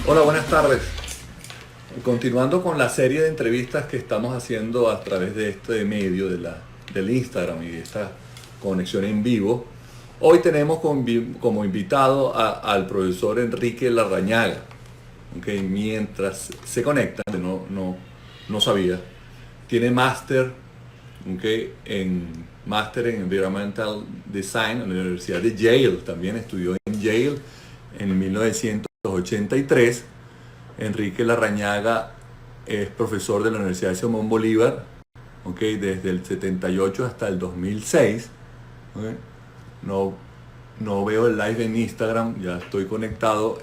Hola, buenas tardes. Continuando con la serie de entrevistas que estamos haciendo a través de este medio del Instagram y de esta conexión en vivo, hoy tenemos como invitado al profesor Enrique Larrañaga, ¿okay? Mientras se conecta, no sabía, tiene máster en Environmental Design en la Universidad de Yale, también estudió en Yale en 1983. Enrique Larrañaga es profesor de la Universidad de Simón Bolívar, ¿okay? Desde el 78 hasta el 2006. ¿Okay? No, no veo el live en Instagram, ya estoy conectado.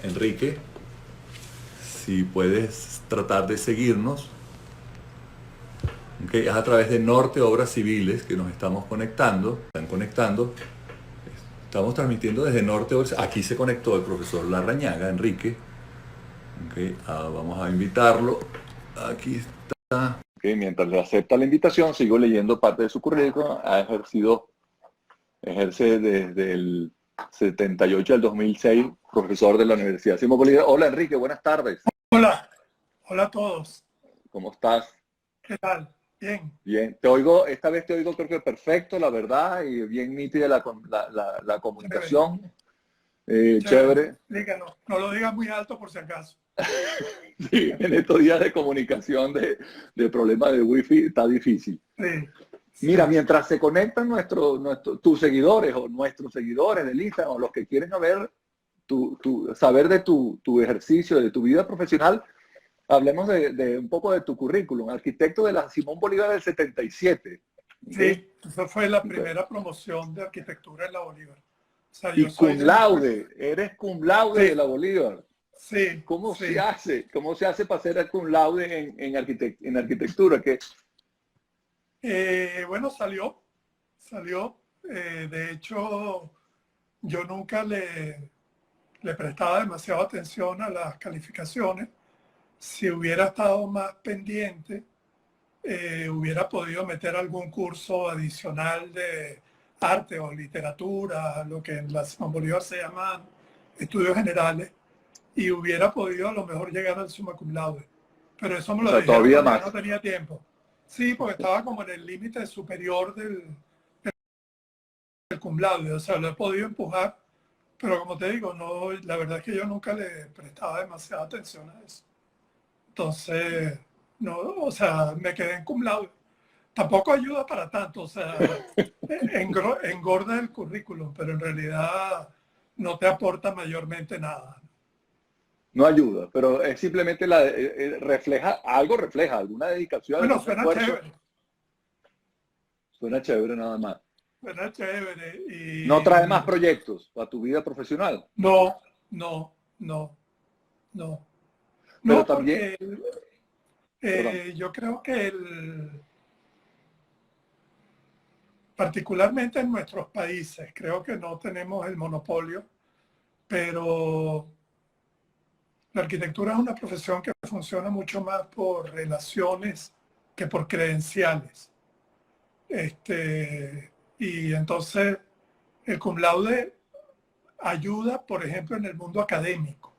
Enrique, si puedes tratar de seguirnos. ¿Okay? Es a través de Norte Obras Civiles que nos están conectando. Estamos transmitiendo desde Norte Obras. Aquí se conectó el profesor Larrañaga, Enrique. Okay, vamos a invitarlo. Aquí está. Okay, mientras le acepta la invitación, sigo leyendo parte de su currículum. Ejerce desde el 78 al 2006, profesor de la Universidad Simón Bolívar. Hola Enrique, buenas tardes. Hola, hola a todos. ¿Cómo estás? ¿Qué tal? Bien. Bien, te oigo, esta vez te oigo creo que perfecto, la verdad, y bien nítida la comunicación. Chévere. Díganos, no lo digas muy alto por si acaso. Sí, en estos días de comunicación de problemas de wifi está difícil. Sí. Mira, mientras se conectan tus seguidores o nuestros seguidores del Instagram o los que quieren saber de tu ejercicio, de tu vida profesional, hablemos de un poco de tu currículum. Arquitecto de la Simón Bolívar del 77. ¿Okay? Sí, esa fue la primera promoción de arquitectura en la Bolívar. O sea, y cum laude, eres cum laude de la Bolívar. Sí. ¿Cómo se hace? ¿Cómo se hace para ser cum laude en arquitectura? ¿Qué? Bueno, salió. De hecho, yo nunca le prestaba demasiada atención a las calificaciones. Si hubiera estado más pendiente, hubiera podido meter algún curso adicional de arte o literatura, lo que en la Simón Bolívar se llaman estudios generales, y hubiera podido a lo mejor llegar al summa cum laude. Pero eso me lo dijeron todavía cuando más. ya no tenía tiempo. Sí, porque estaba como en el límite superior del cum laude. O sea, lo he podido empujar, pero como te digo, no, la verdad es que yo nunca le prestaba demasiada atención a eso. Entonces, no, o sea, me quedé en cum laude. Tampoco ayuda para tanto, o sea, engorda el currículum, pero en realidad no te aporta mayormente nada. No ayuda, pero es simplemente refleja alguna dedicación, Bueno, algún suena esfuerzo. chévere. Suena chévere nada más. Suena chévere. Y ¿No trae más proyectos para tu vida profesional? No. Pero No, también, porque yo creo que particularmente en nuestros países, creo que no tenemos el monopolio, pero la arquitectura es una profesión que funciona mucho más por relaciones que por credenciales. Y entonces el cum laude ayuda, por ejemplo, en el mundo académico,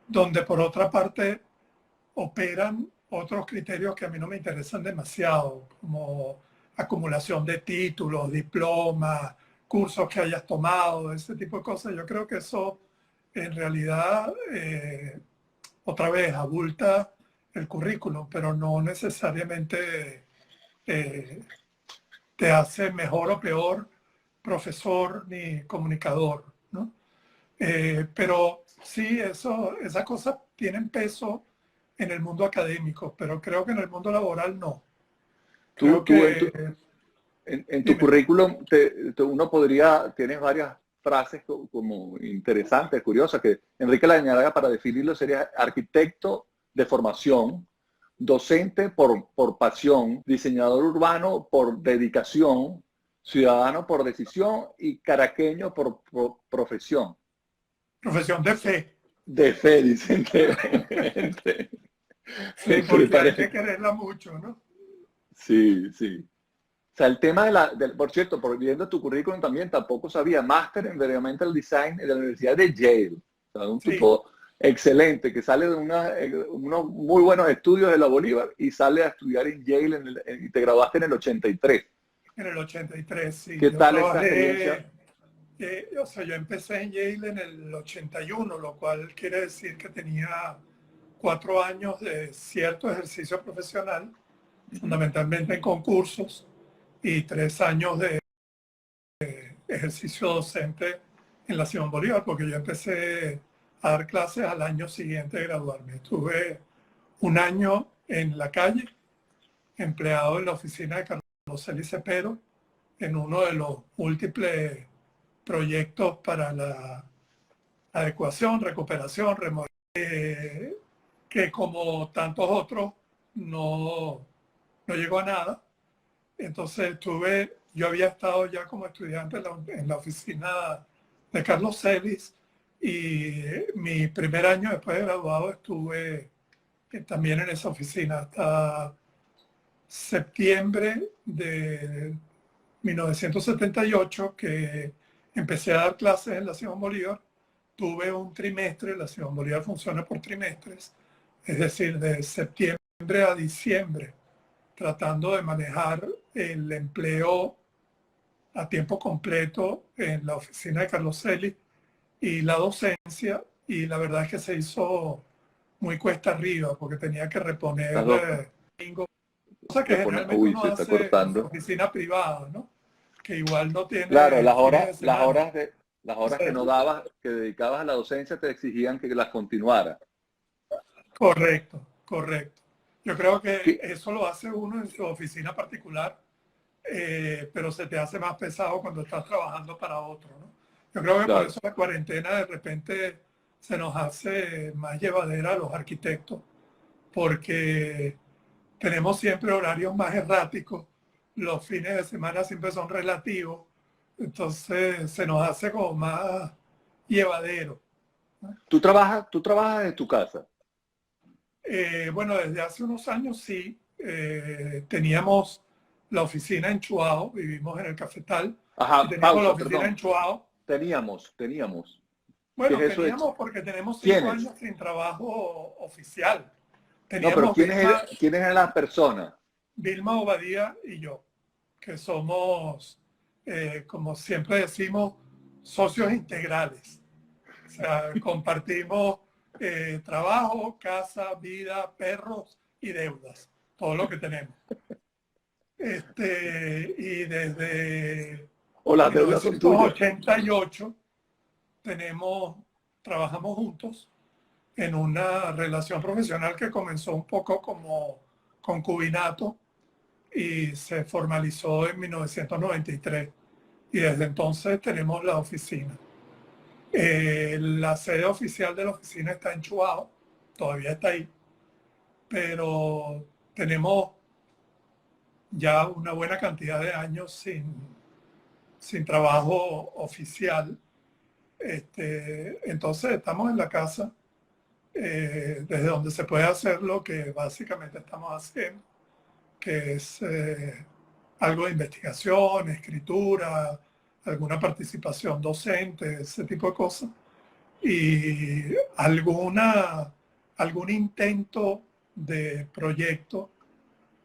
donde por otra parte operan otros criterios que a mí no me interesan demasiado, como acumulación de títulos, diplomas, cursos que hayas tomado, ese tipo de cosas. Yo creo que eso en realidad, otra vez, abulta el currículum, pero no necesariamente te hace mejor o peor profesor ni comunicador, ¿no? Pero sí, esas cosas tienen peso en el mundo académico, pero creo que en el mundo laboral no. Creo en tu currículum tienes varias frases como interesantes, curiosas, que Enrique Larrañaga, para definirlo, sería arquitecto de formación, docente por pasión, diseñador urbano por dedicación, ciudadano por decisión y caraqueño por profesión. Profesión de fe. de fe, dicen que entre, Sí, porque hay que quererla mucho, ¿no? Sí, sí. O sea, el tema por cierto, por viendo tu currículum también, tampoco sabía, máster en Environmental Design en la Universidad de Yale. O sea, un Sí, tipo excelente que sale de unos muy buenos estudios de la Bolívar y sale a estudiar en Yale y te graduaste en el 83. en el 83, sí. ¿Qué Yo tal esa experiencia? trabajé, o sea, yo empecé en Yale en el 81, lo cual quiere decir que tenía 4 años de cierto ejercicio profesional, Ujú. fundamentalmente en concursos, y 3 años de ejercicio docente en la Simón Bolívar, porque yo empecé a dar clases al año siguiente de graduarme. Estuve un año en la calle, empleado en la oficina de Carlos Celis Cepero, en uno de los múltiples proyectos para la adecuación, recuperación, que como tantos otros no llegó a nada. Entonces yo había estado ya como estudiante en la oficina de Carlos Celis y mi primer año después de graduado estuve también en esa oficina hasta septiembre de 1978 que empecé a dar clases en la Simón Bolívar. Tuve un trimestre, la Simón Bolívar funciona por trimestres, es decir, de septiembre a diciembre, tratando de manejar el empleo a tiempo completo en la oficina de Carlos Celis y la docencia, y la verdad es que se hizo muy cuesta arriba porque tenía que reponer Las dos. cosa que generalmente Uy, uno se está hace en su cortando. oficina privada, ¿no? Que igual no Claro, tiene fines de semana. las horas que Entonces, no dabas, que dedicabas a la docencia, te exigían que las continuara. correcto, correcto. Yo creo que ¿Qué? eso lo hace uno en su oficina particular, pero se te hace más pesado cuando estás trabajando para otro, ¿no? Yo creo que por Claro. eso la cuarentena de repente se nos hace más llevadera a los arquitectos, porque tenemos siempre horarios más erráticos, los fines de semana siempre son relativos, entonces se nos hace como más llevadero, ¿no? Tú trabajas de tu casa. Bueno, desde hace unos años sí, teníamos la oficina en Chuao, vivimos en el Cafetal y Ajá, teníamos la pausa, oficina perdón. en Chuao. Teníamos. ¿Qué es Bueno, eso de teníamos porque tenemos 5 años quiénes? sin trabajo oficial. No, pero Teníamos ¿quiénes eran las personas? Vilma Obadía y yo, que somos, como siempre decimos, socios integrales. O sea, compartimos trabajo, casa, vida, perros y deudas, todo lo que tenemos. Y desde O las deudas son tuyas. 1988 tenemos, trabajamos juntos en una relación profesional que comenzó un poco como concubinato y se formalizó en 1993. Y desde entonces tenemos la oficina. La sede oficial de la oficina está en Chuao, todavía está ahí, pero tenemos ya una buena cantidad de años sin trabajo oficial. Entonces estamos en la casa, desde donde se puede hacer lo que básicamente estamos haciendo, que es algo de investigación, escritura, alguna participación docente, ese tipo de cosas, y algún intento de proyecto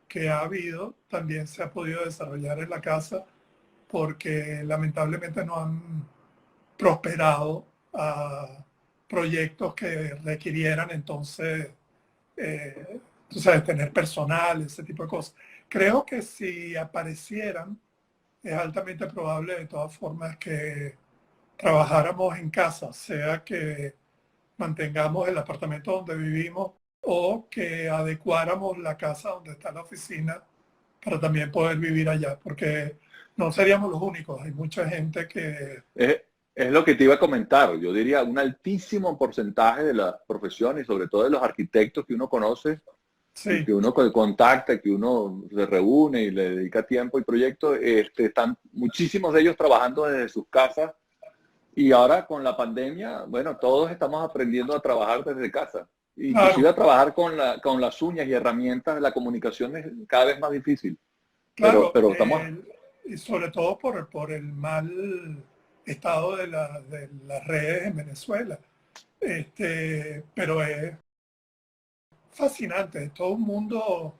que ha habido también se ha podido desarrollar en la casa porque lamentablemente no han prosperado a proyectos que requirieran entonces, tú sabes, tener personal, ese tipo de cosas. Creo que si aparecieran, es altamente probable de todas formas que trabajáramos en casa, sea que mantengamos el apartamento donde vivimos o que adecuáramos la casa donde está la oficina para también poder vivir allá, porque no seríamos los únicos. Hay mucha gente que Es, es lo que te iba a comentar. Yo diría un altísimo porcentaje de las profesiones, sobre todo de los arquitectos que uno conoce y sí, que uno contacta, que uno se reúne y le dedica tiempo y proyectos, están muchísimos de ellos trabajando desde sus casas Y ahora con la pandemia, bueno, todos estamos aprendiendo a trabajar desde casa. Inclusive Claro, a trabajar con las uñas y herramientas, la comunicación es cada vez más difícil. claro, Pero estamos, y sobre todo por el mal estado de las redes en Venezuela. Pero es fascinante, es todo un mundo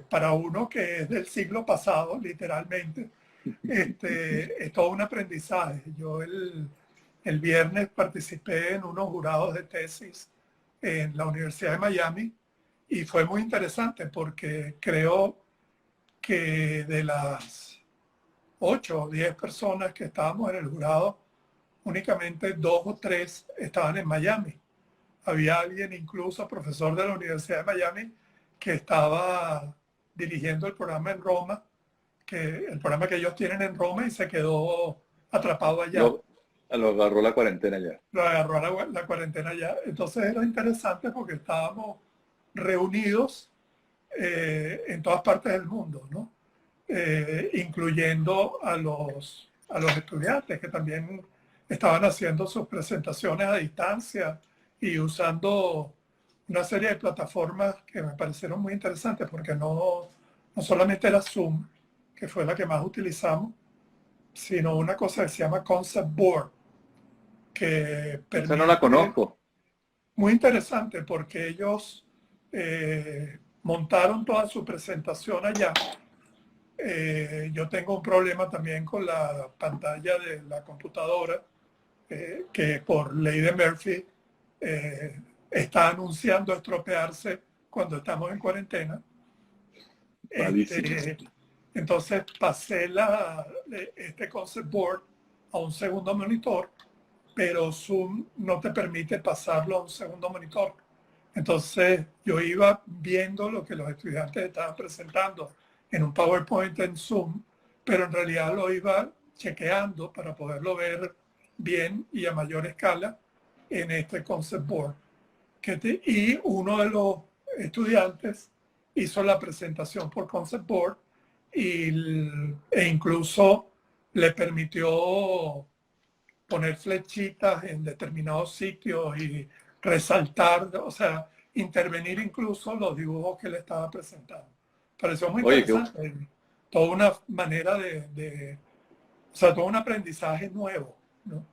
para uno que es del siglo pasado, literalmente. Es todo un aprendizaje. Yo el viernes participé en unos jurados de tesis en la Universidad de Miami y fue muy interesante porque creo que de las 8 o 10 personas que estábamos en el jurado, únicamente 2 o 3 estaban en Miami. Había alguien, incluso profesor de la Universidad de Miami, que estaba dirigiendo el programa en Roma, el programa que ellos tienen en Roma, y se quedó atrapado allá. lo, lo agarró la cuarentena ya. Lo agarró a la cuarentena allá. Entonces era interesante porque estábamos reunidos en todas partes del mundo, ¿no? Incluyendo a los estudiantes que también estaban haciendo sus presentaciones a distancia y usando una serie de plataformas que me parecieron muy interesantes porque no solamente era Zoom, que fue la que más utilizamos, sino una cosa que se llama Concept Board, que Esa no la permite, conozco. muy interesante porque ellos montaron toda su presentación allá. Yo tengo un problema también con la pantalla de la computadora, que por ley de Murphy está anunciando estropearse cuando estamos en cuarentena. Malísimo. Entonces pasé este concept board a un segundo monitor, pero Zoom no te permite pasarlo a un segundo monitor. Entonces yo iba viendo lo que los estudiantes estaban presentando en un PowerPoint en Zoom, pero en realidad lo iba chequeando para poderlo ver bien y a mayor escala en este concept board. Y uno de los estudiantes hizo la presentación por concept board e incluso le permitió poner flechitas en determinados sitios y resaltar, o sea, intervenir incluso los dibujos que le estaba presentando. Pareció muy Oye, interesante, toda una manera o sea, todo un aprendizaje nuevo, ¿no?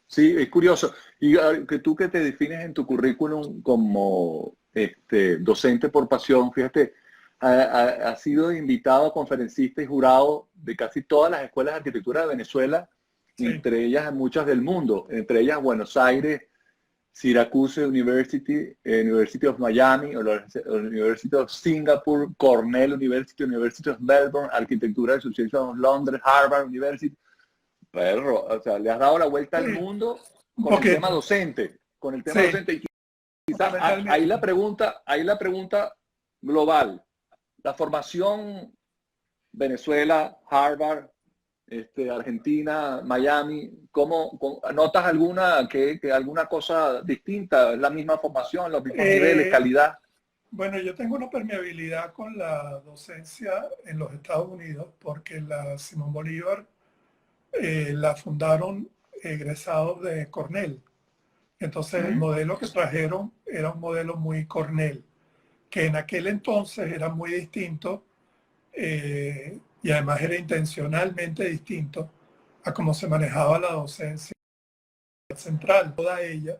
sí, es curioso. Y que tú que te defines en tu currículum como docente por pasión, fíjate, ha sido invitado, conferencista y jurado de casi todas las escuelas de arquitectura de Venezuela, Sí, entre ellas muchas del mundo, entre ellas Buenos Aires, Syracuse University, University of Miami, o la University of Singapore, Cornell University, University of Melbourne, Arquitectura Association of London, Harvard University. Perro, o sea, le has dado la vuelta al sí, mundo un con el tema poquito, docente, con el tema sí, docente. Y quizás fundamentalmente. ahí la pregunta global. La formación Venezuela, Harvard, Argentina, Miami, notas alguna que alguna cosa distinta? ¿Es la misma formación, los mismos niveles, Eh, calidad? bueno, yo tengo una permeabilidad con la docencia en los Estados Unidos porque la Simón Bolívar la fundaron egresados de Cornell. Entonces el Ujú. modelo que trajeron era un modelo muy Cornell, que en aquel entonces era muy distinto y además era intencionalmente distinto a cómo se manejaba la docencia central. Toda ella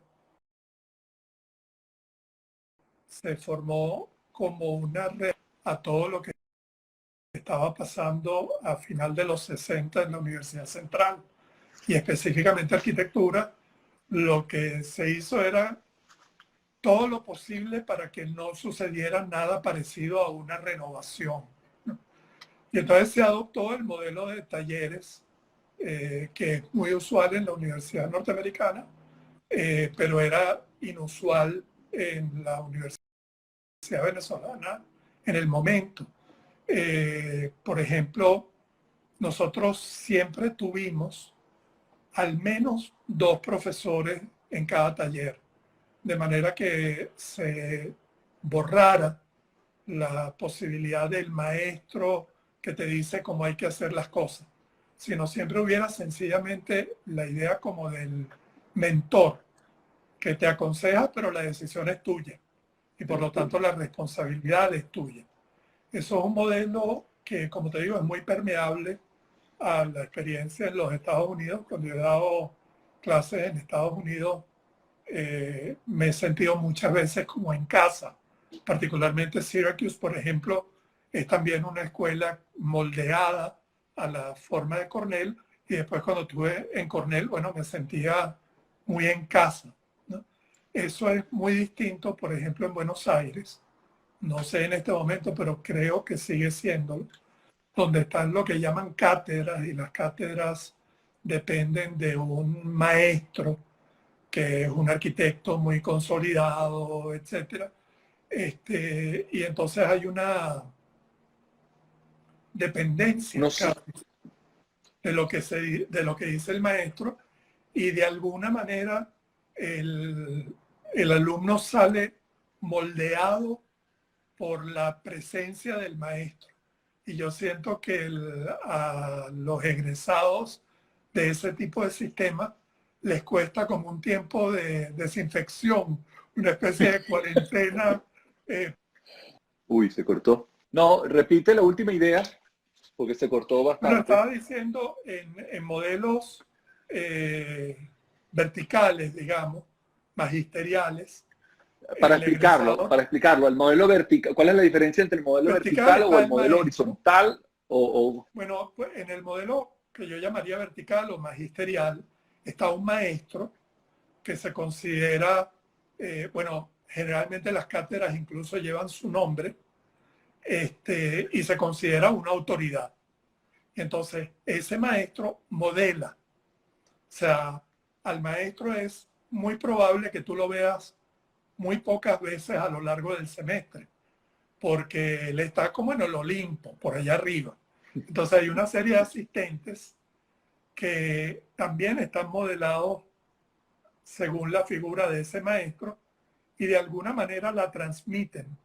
se formó como una reacción a todo lo que estaba pasando a final de los 60 en la Universidad Central y específicamente arquitectura. Lo que se hizo era todo lo posible para que no sucediera nada parecido a una renovación. Y entonces se adoptó el modelo de talleres, que es muy usual en la universidad norteamericana, pero era inusual en la universidad venezolana en el momento. Por ejemplo, nosotros siempre tuvimos al menos 2 profesores en cada taller, de manera que se borrara la posibilidad del maestro que te dice cómo hay que hacer las cosas, sino siempre hubiera sencillamente la idea como del mentor que te aconseja, pero la decisión es tuya y por lo tanto la responsabilidad es tuya. Eso es un modelo que, como te digo, es muy permeable a la experiencia en los Estados Unidos. Cuando yo he dado clases en Estados Unidos, me he sentido muchas veces como en casa. Particularmente Syracuse, por ejemplo, es también una escuela moldeada a la forma de Cornell, y después cuando estuve en Cornell, bueno, me sentía muy en casa, ¿no? Eso es muy distinto, por ejemplo, en Buenos Aires. No sé en este momento, pero creo que sigue siendo, donde están lo que llaman cátedras, y las cátedras dependen de un maestro que es un arquitecto muy consolidado, etcétera. Y entonces hay una dependencia No sé. de lo que dice el maestro, y de alguna manera el alumno sale moldeado por la presencia del maestro. Y yo siento que a los egresados de ese tipo de sistema les cuesta como un tiempo de desinfección, una especie de cuarentena. Uy, se cortó. No, repite la última idea, porque se cortó Bueno, bastante. estaba diciendo en modelos verticales, digamos, magisteriales, el egresado Para explicarlo, el modelo vertical, ¿cuál es la diferencia entre el modelo vertical vertical o está el el modelo maestro. horizontal? Bueno, pues en el modelo que yo llamaría vertical o magisterial está un maestro que se considera, bueno, generalmente las cátedras incluso llevan su nombre, y se considera una autoridad. Y entonces ese maestro modela. O sea, al maestro es muy probable que tú lo veas muy pocas veces a lo largo del semestre, porque él está como en el Olimpo, por allá arriba. Entonces hay una serie de asistentes que también están modelados según la figura de ese maestro y de alguna manera la transmiten.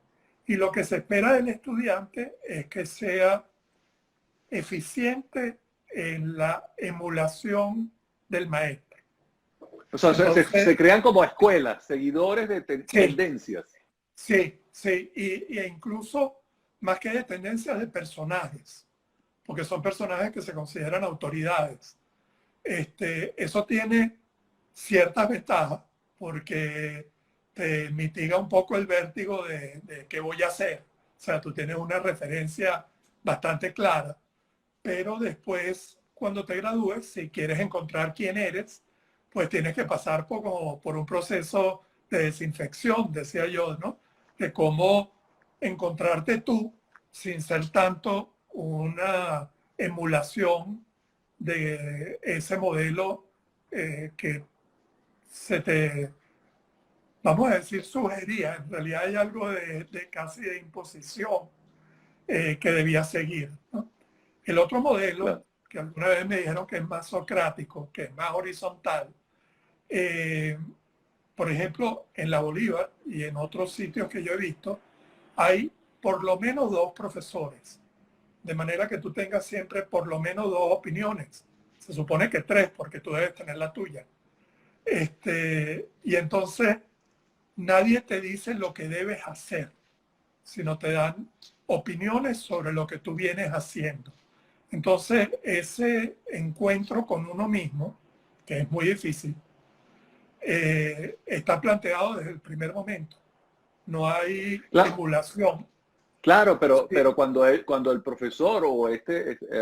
Y lo que se espera del estudiante es que sea eficiente en la emulación del maestro. O sea, se Entonces, crean como escuelas, seguidores de sí, tendencias. sí, sí, y incluso más que de tendencias de personajes, porque son personajes que se consideran autoridades. Eso tiene ciertas ventajas porque te mitiga un poco el vértigo de qué voy a hacer. O sea, tú tienes una referencia bastante clara, pero después, cuando te gradúes, si quieres encontrar quién eres, pues tienes que pasar por un proceso de desinfección, decía yo, ¿no? De cómo encontrarte tú sin ser tanto una emulación de ese modelo que se te, vamos a decir, sugería. En realidad hay algo de casi de imposición que debía seguir, ¿no? El otro modelo, Claro. que alguna vez me dijeron que es más socrático, que es más horizontal, eh, por ejemplo, en la Bolívar y en otros sitios que yo he visto, hay por lo menos dos profesores, de manera que tú tengas siempre por lo menos dos opiniones. Se supone que tres, porque tú debes tener la tuya. Y entonces nadie te dice lo que debes hacer, sino te dan opiniones sobre lo que tú vienes haciendo. Entonces, ese encuentro con uno mismo, que es muy difícil, está planteado desde el primer momento. No hay Claro, emulación. claro, Sí. pero cuando el profesor o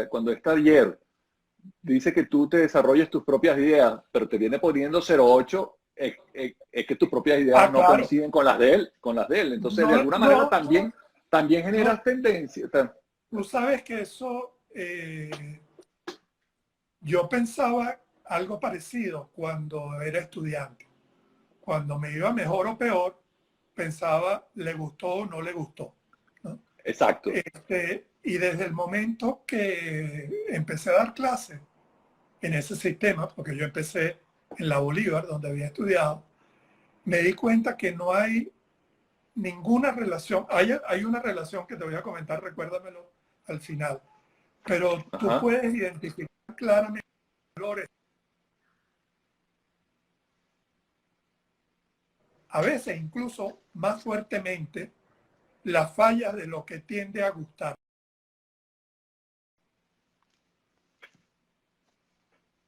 cuando este taller dice que tú te desarrolles tus propias ideas, pero te viene poniendo 08, es que tus propias ideas Ah, no claro. coinciden con las de él, con las de él. Entonces, de No, alguna manera no, no, también no. generas tendencia. Tú sabes que eso, yo pensaba algo parecido cuando era estudiante. Cuando me iba mejor o peor, pensaba, ¿le gustó o no le gustó? ¿No? Exacto. Y desde el momento que empecé a dar clases en ese sistema, porque yo empecé en la Bolívar, donde había estudiado, me di cuenta que no hay ninguna relación. Hay una relación que te voy a comentar, recuérdamelo al final. pero tú Ajá. puedes identificar claramente valores. A veces incluso más fuertemente las fallas de lo que tiende a gustar.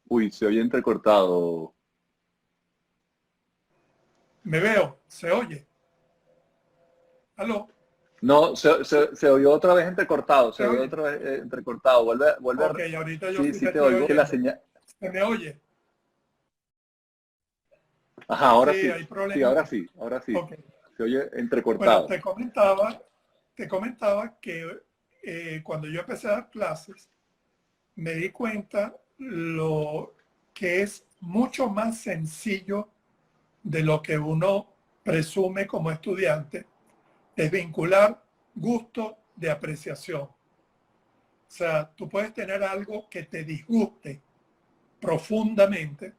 Uy, se oye entrecortado. Me veo, se oye. ¿Aló? No, se oyó otra vez entrecortado, se ¿Se oyó oye? otra vez entrecortado. Vuelve Ok, ahorita yo sí, sí sí te te estoy oigo. Que la oyendo. señal. ¿Se me oye? Ajá, Sí, ahora sí. hay Sí, problemas. ahora sí, ahora sí. Ok. Se oye Bueno, entrecortado. te comentaba que cuando yo empecé a dar clases, me di cuenta lo que es mucho más sencillo de lo que uno presume como estudiante, es vincular gusto de apreciación. O sea, tú puedes tener algo que te disguste profundamente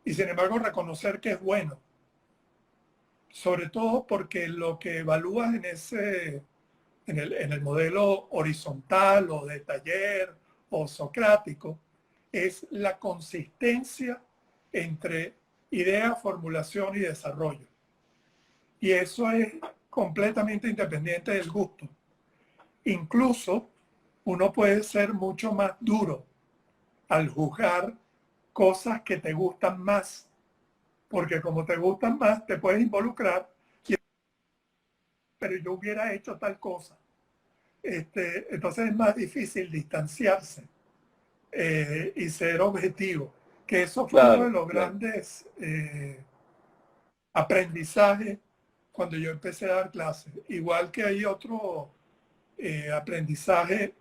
y sin embargo reconocer que es bueno. Sobre todo porque lo que evalúas en el modelo horizontal o de taller o socrático es la consistencia entre idea, formulación y desarrollo. Y eso es completamente independiente del gusto. Incluso uno puede ser mucho más duro al juzgar cosas que te gustan más, porque como te gustan más, te puedes involucrar, pero yo hubiera hecho tal cosa. Entonces es más difícil distanciarse y ser objetivo, que eso fue uno de Claro, los claro. grandes aprendizajes cuando yo empecé a dar clases. Igual que hay otro aprendizaje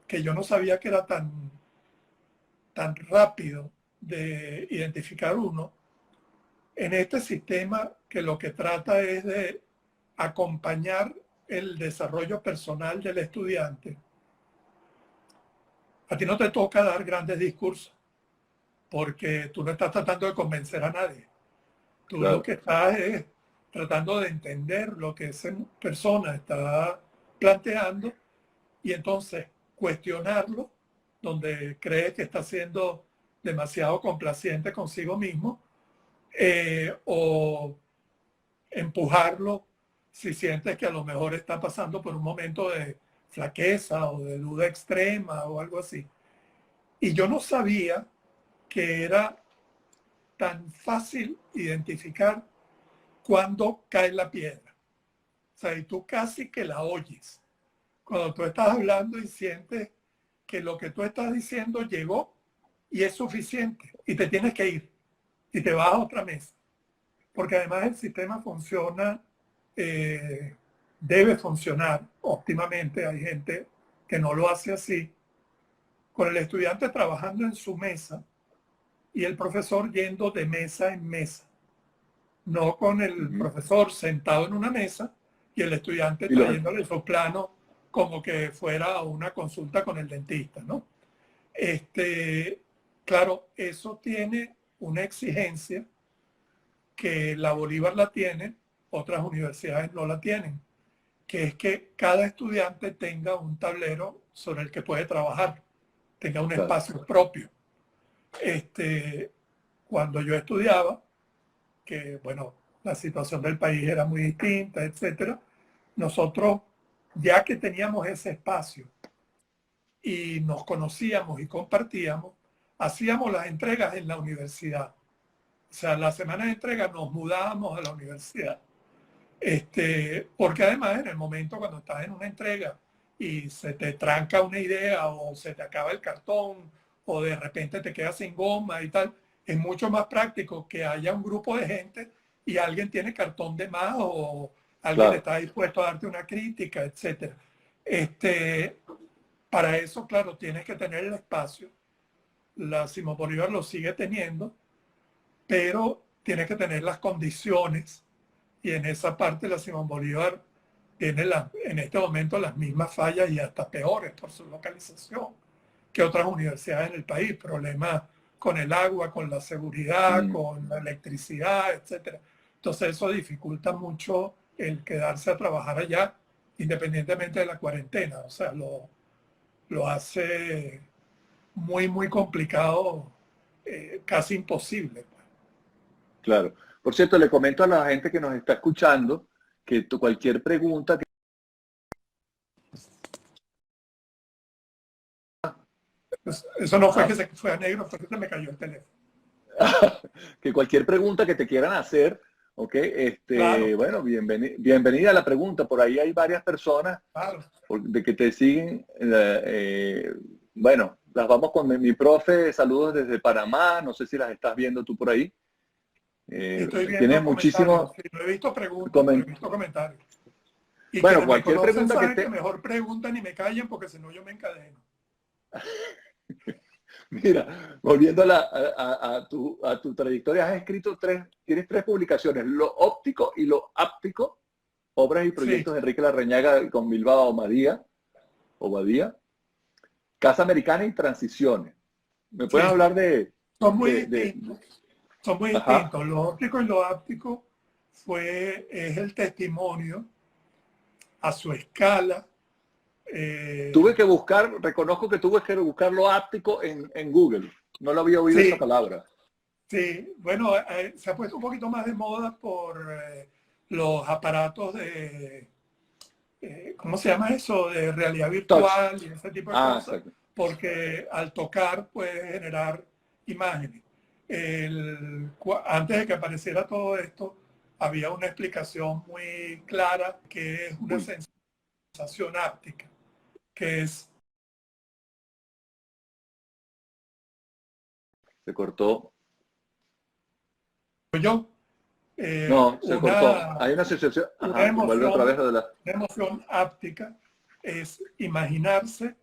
que yo no sabía que era tan rápido de identificar uno, en este sistema que lo que trata es de acompañar el desarrollo personal del estudiante. A ti no te toca dar grandes discursos porque tú no estás tratando de convencer a nadie. Tú lo Claro. que estás es tratando de entender lo que esa persona está planteando y entonces cuestionarlo donde cree que está siendo demasiado complaciente consigo mismo o empujarlo si sientes que a lo mejor está pasando por un momento de flaqueza o de duda extrema o algo así. Y yo no sabía que era tan fácil identificar cuando cae la piedra. O sea, y tú casi que la oyes. Cuando tú estás hablando y sientes que lo que tú estás diciendo llegó y es suficiente y te tienes que ir y te vas a otra mesa. Porque además el sistema funciona, debe funcionar óptimamente. Hay gente que no lo hace así, con el estudiante trabajando en su mesa y el profesor yendo de mesa en mesa, no con el Ujú. profesor sentado en una mesa y el estudiante Y los, trayéndole su plano como que fuera una consulta con el dentista, ¿no? Claro, eso tiene una exigencia que la Bolívar la tiene, otras universidades no la tienen, que es que cada estudiante tenga un tablero sobre el que puede trabajar, tenga un claro. espacio propio. Cuando yo estudiaba, que bueno, la situación del país era muy distinta, etcétera, nosotros, ya que teníamos ese espacio y nos conocíamos y compartíamos, hacíamos las entregas en la universidad. O sea, la semana de entrega nos mudábamos a la universidad. Porque además en el momento cuando estás en una entrega y se te tranca una idea o se te acaba el cartón o de repente te quedas sin goma y tal, es mucho más práctico que haya un grupo de gente y alguien tiene cartón de más o alguien Claro. está dispuesto a darte una crítica, etcétera. Para eso, claro, tienes que tener el espacio. La Simón Bolívar lo sigue teniendo, pero tienes que tener las condiciones y en esa parte la Simón Bolívar tiene en este momento las mismas fallas y hasta peores por su localización que otras universidades en el país. Problemas con el agua, con la seguridad, Mm. con la electricidad, etc. Entonces eso dificulta mucho el quedarse a trabajar allá independientemente de la cuarentena. O sea, lo hace muy, muy complicado, casi imposible. Claro. Por cierto, le comento a la gente que nos está escuchando que cualquier pregunta Pues, eso no fue ah, que se fue a negro, fue que se me cayó el teléfono. que cualquier pregunta que te quieran hacer, ¿ok? Claro, Bueno, bienvenida a la pregunta. Por ahí hay varias personas claro. de que te siguen. Bueno, las vamos con mi profe. Saludos desde Panamá. No sé si las estás viendo tú por ahí. Estoy Tienes viendo comentarios. muchísimos Sí, no he visto preguntas, pero he comentarios. visto comentarios. Y Bueno, quienes me cualquier conocen pregunta que saben que esté. mejor preguntan y me callen porque si no yo me encadeno. Mira, volviendo a tu trayectoria, has escrito tienes tres publicaciones, lo óptico y lo áptico, obras y Sí, proyectos de Enrique Larrañaga con Bilbao Obadía, Casa Americana y Transiciones. ¿Me puedes sí. hablar Son muy de, de- distintos. Son muy ajá? distintos. Lo óptico y lo áptico es el testimonio a su escala. Tuve que buscar, reconozco que tuve que buscar lo áptico en Google. No lo había oído esa Sí, palabra. sí. Bueno, se ha puesto un poquito más de moda por los aparatos de, ¿cómo se llama eso? De realidad Touch. virtual y ese tipo de Ah, cosas, exacto. porque al tocar puede generar imágenes. Antes de que apareciera todo esto, había una explicación muy clara que es una Uy, sensación áptica, que es se cortó. yo, No, se cortó. una, Hay una sensación. una Ajá, vuelve otra vez emoción, lo de la. una emoción áptica es imaginarse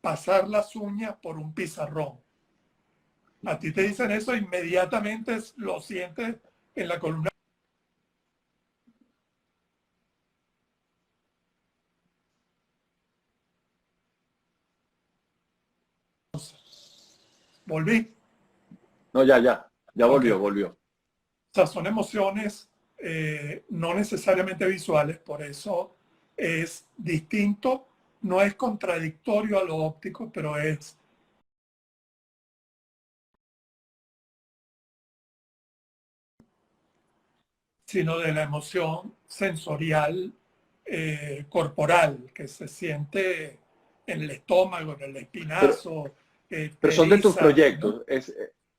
pasar las uñas por un pizarrón. A ti te dicen eso, inmediatamente lo sientes en la columna. Volví. No, ya Ok. volvió. O sea, son emociones no necesariamente visuales, por eso es distinto, no es contradictorio a lo óptico, pero es, sino de la emoción sensorial corporal que se siente en el estómago, en el Pero, espinazo, pero te son de tus eriza, ¿no? proyectos. Es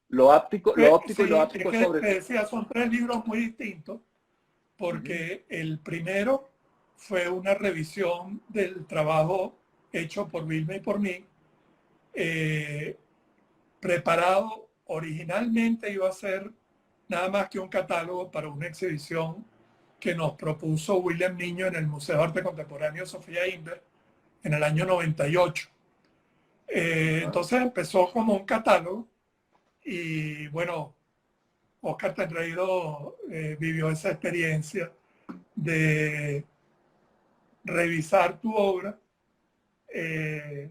lo óptico y lo Sí, es áptico es que sobre. te decía, son tres libros muy distintos, Ujú. porque el primero fue una revisión del trabajo hecho por Vilma y por mí, eh, preparado originalmente iba a ser nada más que un catálogo para una exhibición que nos propuso William Niño en el Museo de Arte Contemporáneo Sofía Inver en el año 98. Ajá. Entonces empezó como un catálogo y bueno, Oscar Tenreiro vivió esa experiencia de revisar tu obra, eh,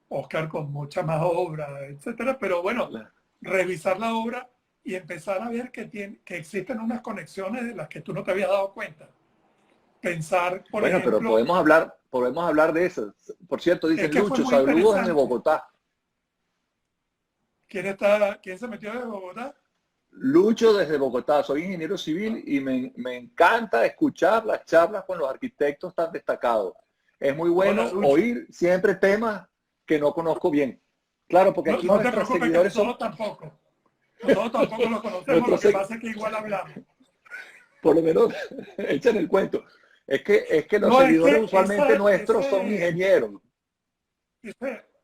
Oscar con mucha más obra, etcétera, pero bueno, La- revisar la obra y empezar a ver que existen unas conexiones de las que tú no te habías dado cuenta. Pensar, por Bueno, pero ejemplo, podemos hablar de eso. Por cierto, es dicen que fue Lucho, muy saludos desde interesante. Bogotá. ¿Quién se metió de Bogotá? Lucho desde Bogotá, soy ingeniero civil y me encanta escuchar las charlas con los arquitectos tan destacados. Es muy Hola, bueno Lucho. oír siempre temas que no conozco bien. Claro, porque No, aquí no te nuestros preocupes que seguidores son, nosotros tampoco. Nosotros tampoco lo conocemos, lo nuestros, que pasa es que igual hablamos. por lo menos echan el cuento. Es que los No, es seguidores que usualmente nuestros son ingenieros.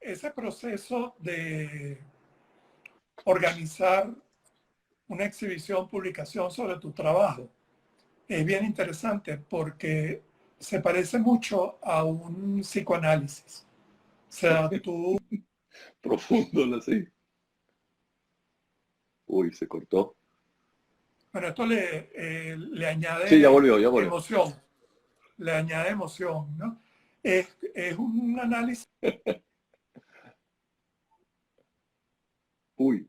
ese proceso de organizar una exhibición, publicación sobre tu trabajo es bien interesante porque se parece mucho a un psicoanálisis. O sea, tú, Profundo, ¿no? Sí. Uy, se cortó. bueno, esto le Sí, añade ya volvió. emoción, le añade emoción, ¿no? Es un análisis, Uy,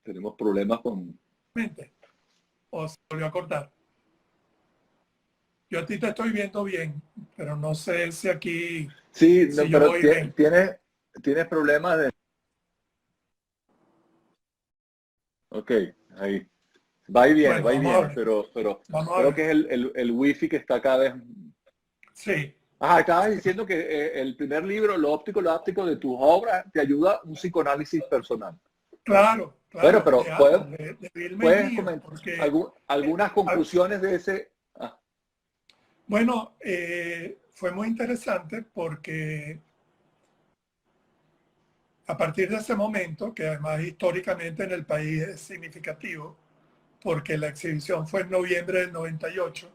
tenemos problemas con. o se volvió a cortar. Yo a ti te estoy viendo bien, pero no sé si aquí, Sí, no, si yo pero voy bien. tienes problemas de... Ok, ahí. Bueno, Va y vamos a viene, ver, pero vamos a creo ver. que es el wifi que está cada vez... Sí, Ah, estabas diciendo que el primer libro, lo áptico de tus obras, te ayuda a un psicoanálisis personal. claro, Bueno, claro, pero de Adler, de Wilmer puedes mío, comentar porque, algunas a- conclusiones de ese... Ah, bueno, fue muy interesante porque a partir de ese momento, que además históricamente en el país es significativo, porque la exhibición fue en noviembre del 98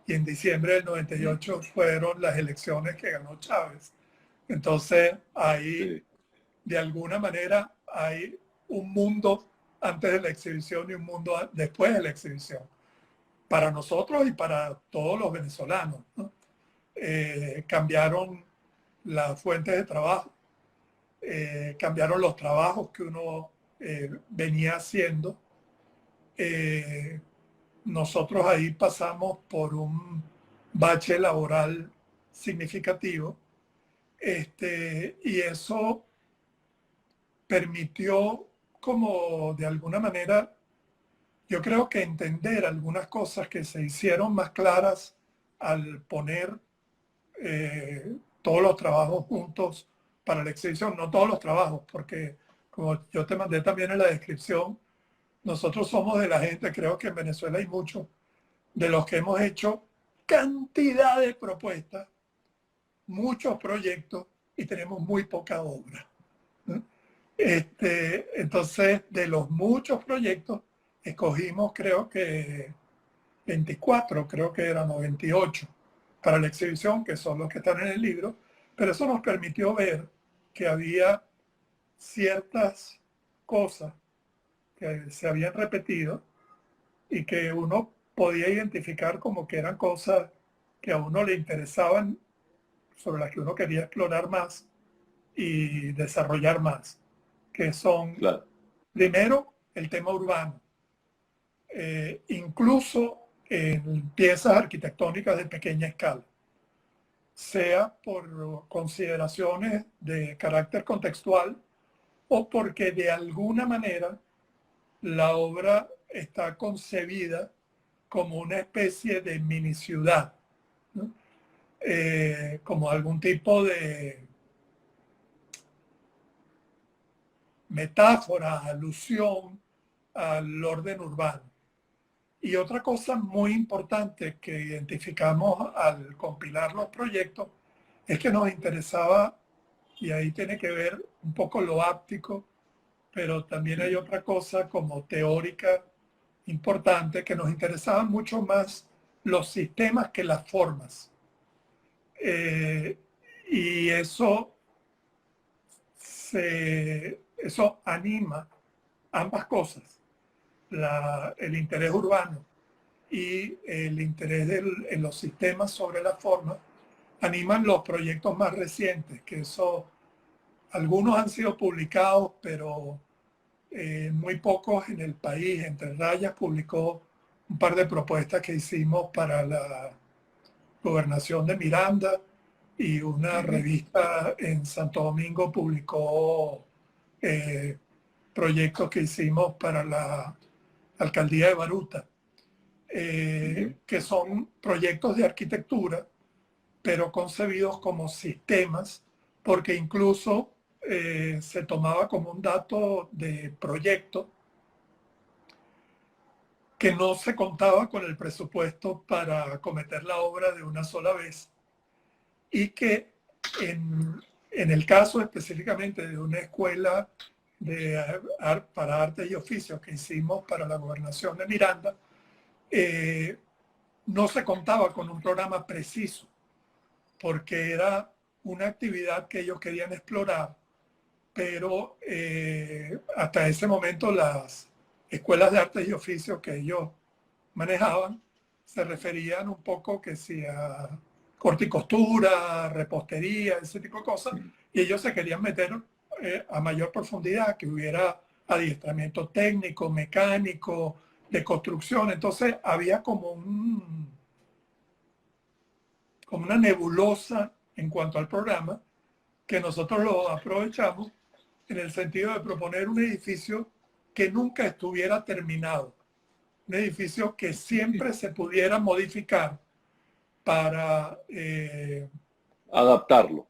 y en diciembre del mm, 98 fueron las elecciones que ganó Chávez. Entonces, ahí, sí, de alguna manera, hay un mundo antes de la exhibición y un mundo después de la exhibición, para nosotros y para todos los venezolanos, ¿no? Cambiaron las fuentes de trabajo, cambiaron los trabajos que uno venía haciendo. Eh, Nosotros ahí pasamos por un bache laboral significativo, y eso permitió como de alguna manera, yo creo que entender algunas cosas que se hicieron más claras al poner todos los trabajos juntos para la exhibición, no todos los trabajos, porque como yo te mandé también en la descripción, nosotros somos de la gente, creo que en Venezuela hay muchos, de los que hemos hecho cantidad de propuestas, muchos proyectos y tenemos muy poca obra, ¿no? Entonces, de los muchos proyectos, escogimos creo que 24, creo que eran 98 para la exhibición, que son los que están en el libro, pero eso nos permitió ver que había ciertas cosas que se habían repetido y que uno podía identificar como que eran cosas que a uno le interesaban, sobre las que uno quería explorar más y desarrollar más, que son, claro. primero, el tema urbano, incluso en piezas arquitectónicas de pequeña escala, sea por consideraciones de carácter contextual o porque de alguna manera la obra está concebida como una especie de mini ciudad, ¿no? Como algún tipo de metáfora, alusión al orden urbano. Y otra cosa muy importante que identificamos al compilar los proyectos es que nos interesaba, y ahí tiene que ver un poco lo áptico, pero también hay otra cosa como teórica importante, que nos interesaban mucho más los sistemas que las formas. Eh, y eso anima ambas cosas, el interés urbano y el interés en los sistemas sobre la forma, animan los proyectos más recientes, que eso, algunos han sido publicados, pero muy pocos en el país. Entre Rayas publicó un par de propuestas que hicimos para la gobernación de Miranda y una Ujú, revista en Santo Domingo publicó eh, proyectos que hicimos para la alcaldía de Baruta, ujú. que son proyectos de arquitectura, pero concebidos como sistemas, porque incluso se tomaba como un dato de proyecto que no se contaba con el presupuesto para acometer la obra de una sola vez y que en el caso específicamente de una escuela para artes y oficios que hicimos para la gobernación de Miranda, eh, no se contaba con un programa preciso, porque era una actividad que ellos querían explorar, pero hasta ese momento las escuelas de artes y oficios que ellos manejaban se referían un poco que si a corte y costura, repostería, ese tipo de cosas, y ellos se querían meter a mayor profundidad, que hubiera adiestramiento técnico, mecánico, de construcción. Entonces había como como una nebulosa en cuanto al programa, que nosotros lo aprovechamos en el sentido de proponer un edificio que nunca estuviera terminado, un edificio que siempre se pudiera modificar para, Adaptarlo.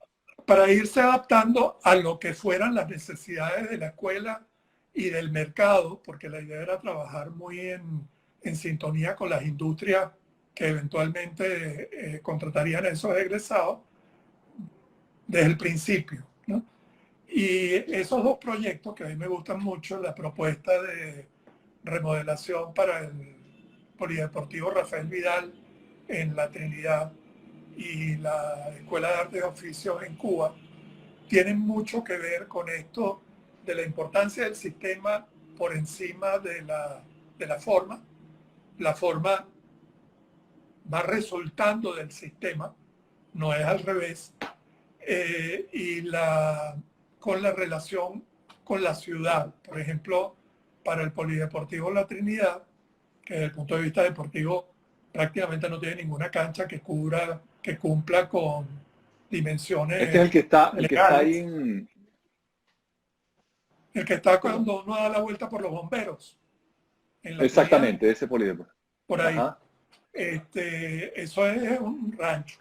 para irse adaptando a lo que fueran las necesidades de la escuela y del mercado, porque la idea era trabajar muy en sintonía con las industrias que eventualmente contratarían a esos egresados desde el principio, ¿no? Y esos dos proyectos que a mí me gustan mucho, la propuesta de remodelación para el Polideportivo Rafael Vidal en la Trinidad y la Escuela de Artes y Oficios en Cuba, tienen mucho que ver con esto de la importancia del sistema por encima de la forma. La forma va resultando del sistema, no es al revés, con la relación con la ciudad. Por ejemplo, para el Polideportivo La Trinidad, que desde el punto de vista deportivo prácticamente no tiene ninguna cancha que cumpla con dimensiones Este es el que está ahí legales. El que está cuando uno da la vuelta por los bomberos. En la Trinidad, exactamente, ese polideportivo. por ahí. Ajá. Eso es un rancho,